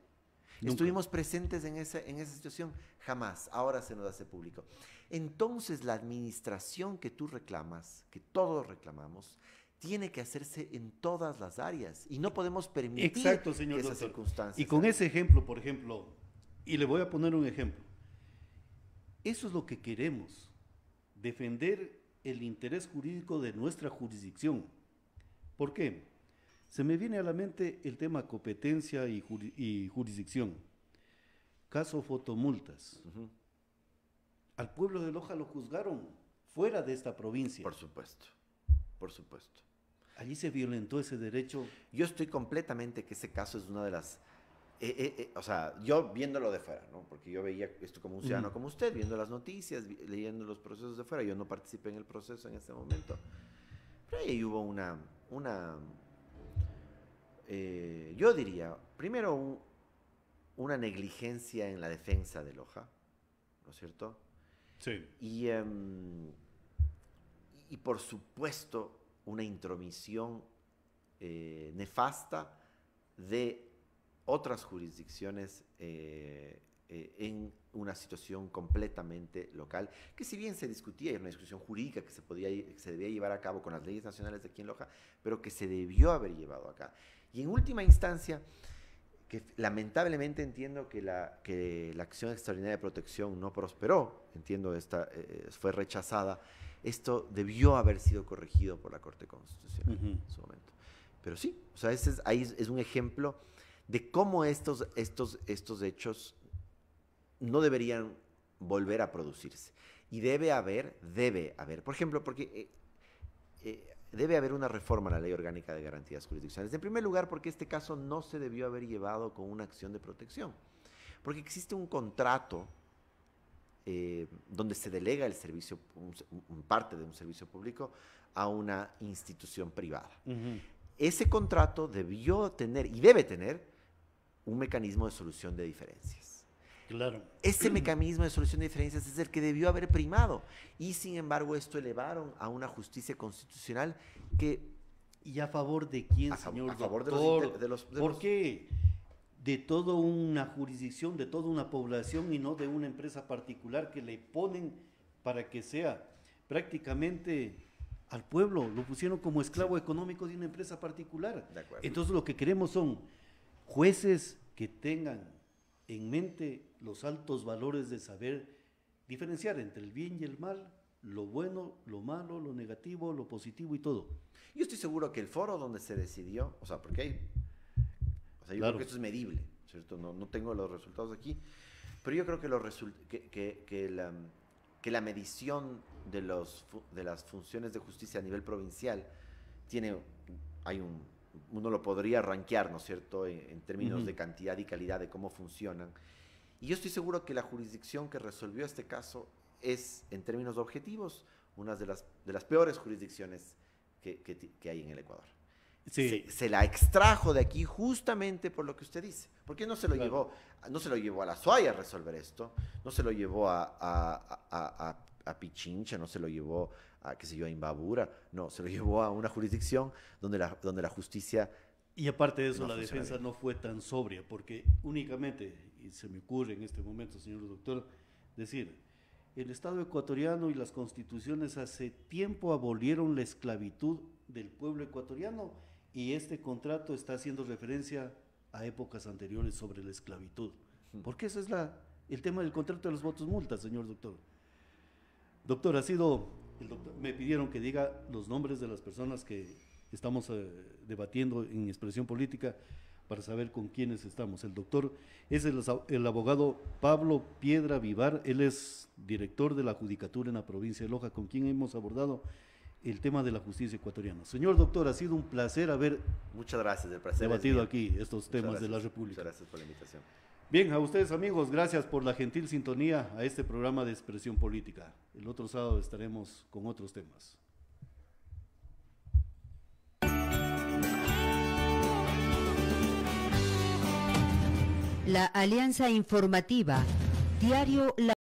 Nunca. Estuvimos presentes en esa situación, jamás, ahora se nos hace público. Entonces la administración que tú reclamas, que todos reclamamos, tiene que hacerse en todas las áreas y no podemos permitir Exacto, señor que esas doctor. circunstancias. Y con ese ejemplo, por ejemplo, y le voy a poner un ejemplo, eso es lo que queremos, defender el interés jurídico de nuestra jurisdicción. ¿Por qué? Se me viene a la mente el tema competencia y jurisdicción. Caso fotomultas. Al pueblo de Loja lo juzgaron fuera de esta provincia. Por supuesto, por supuesto. Allí se violentó ese derecho. Yo estoy completamente que ese caso es una de las... o sea, yo viéndolo de fuera, ¿no? Porque yo veía esto como un ciudadano como usted, viendo las noticias, leyendo los procesos de fuera. Yo no participé en el proceso en ese momento. Pero ahí hubo yo diría, primero una negligencia en la defensa de Loja, ¿no es cierto? Sí. Y por supuesto una intromisión nefasta de otras jurisdicciones en una situación completamente local, que si bien se discutía, era una discusión jurídica que se debía llevar a cabo con las leyes nacionales de aquí en Loja, pero que se debió haber llevado acá. Y en última instancia, que lamentablemente entiendo que la acción extraordinaria de protección no prosperó, entiendo fue rechazada, esto debió haber sido corregido por la Corte Constitucional en su momento. Pero sí, o sea, ahí es un ejemplo de cómo estos hechos no deberían volver a producirse. Y debe haber, por ejemplo, porque debe haber una reforma a la Ley Orgánica de Garantías Jurisdiccionales. En primer lugar, porque este caso no se debió haber llevado con una acción de protección. Porque existe un contrato donde se delega el servicio, parte de un servicio público, a una institución privada. Ese contrato debió tener, y debe tener, un mecanismo de solución de diferencias. Claro. Ese mecanismo de solución de diferencias es el que debió haber primado. Y sin embargo, esto elevaron a una justicia constitucional que... ¿Y a favor de quién, señor doctor? A favor de los... ¿Por qué? De toda una jurisdicción, de toda una población y no de una empresa particular que le ponen para que sea prácticamente al pueblo, lo pusieron como esclavo económico de una empresa particular. De acuerdo. Entonces lo que queremos son jueces que tengan en mente los altos valores de saber diferenciar entre el bien y el mal, lo bueno, lo malo, lo negativo, lo positivo y todo. Yo estoy seguro que el foro donde se decidió, o sea, porque hay... yo claro. creo que esto es medible, ¿cierto? No tengo los resultados aquí, pero yo creo que la medición de las funciones de justicia a nivel provincial uno lo podría rankear, ¿no es cierto?, en términos de cantidad y calidad de cómo funcionan. Y yo estoy seguro que la jurisdicción que resolvió este caso es, en términos objetivos, una de las peores jurisdicciones que hay en el Ecuador. Sí. Se la extrajo de aquí justamente por lo que usted dice. Porque no se lo llevó a la SUAY a resolver esto, no se lo llevó a Pichincha, no se lo llevó a, qué sé yo, a Imbabura, no, se lo llevó a una jurisdicción donde la justicia... Y aparte de eso, la defensa no fue tan sobria, porque únicamente, y se me ocurre en este momento, señor doctor, decir, el Estado ecuatoriano y las constituciones hace tiempo abolieron la esclavitud del pueblo ecuatoriano y este contrato está haciendo referencia a épocas anteriores sobre la esclavitud. Porque ese es el tema del contrato de los votos multas, señor doctor. Doctor, me pidieron que diga los nombres de las personas que estamos debatiendo en expresión política para saber con quiénes estamos. El doctor es el abogado Pablo Piedra Vivar, él es director de la Judicatura en la provincia de Loja, con quien hemos abordado el tema de la justicia ecuatoriana. Señor doctor, ha sido un placer haber Muchas gracias, el placer debatido aquí estos temas de la República. Muchas gracias por la invitación. Bien, a ustedes amigos, gracias por la gentil sintonía a este programa de expresión política. El otro sábado estaremos con otros temas. La Alianza Informativa, Diario La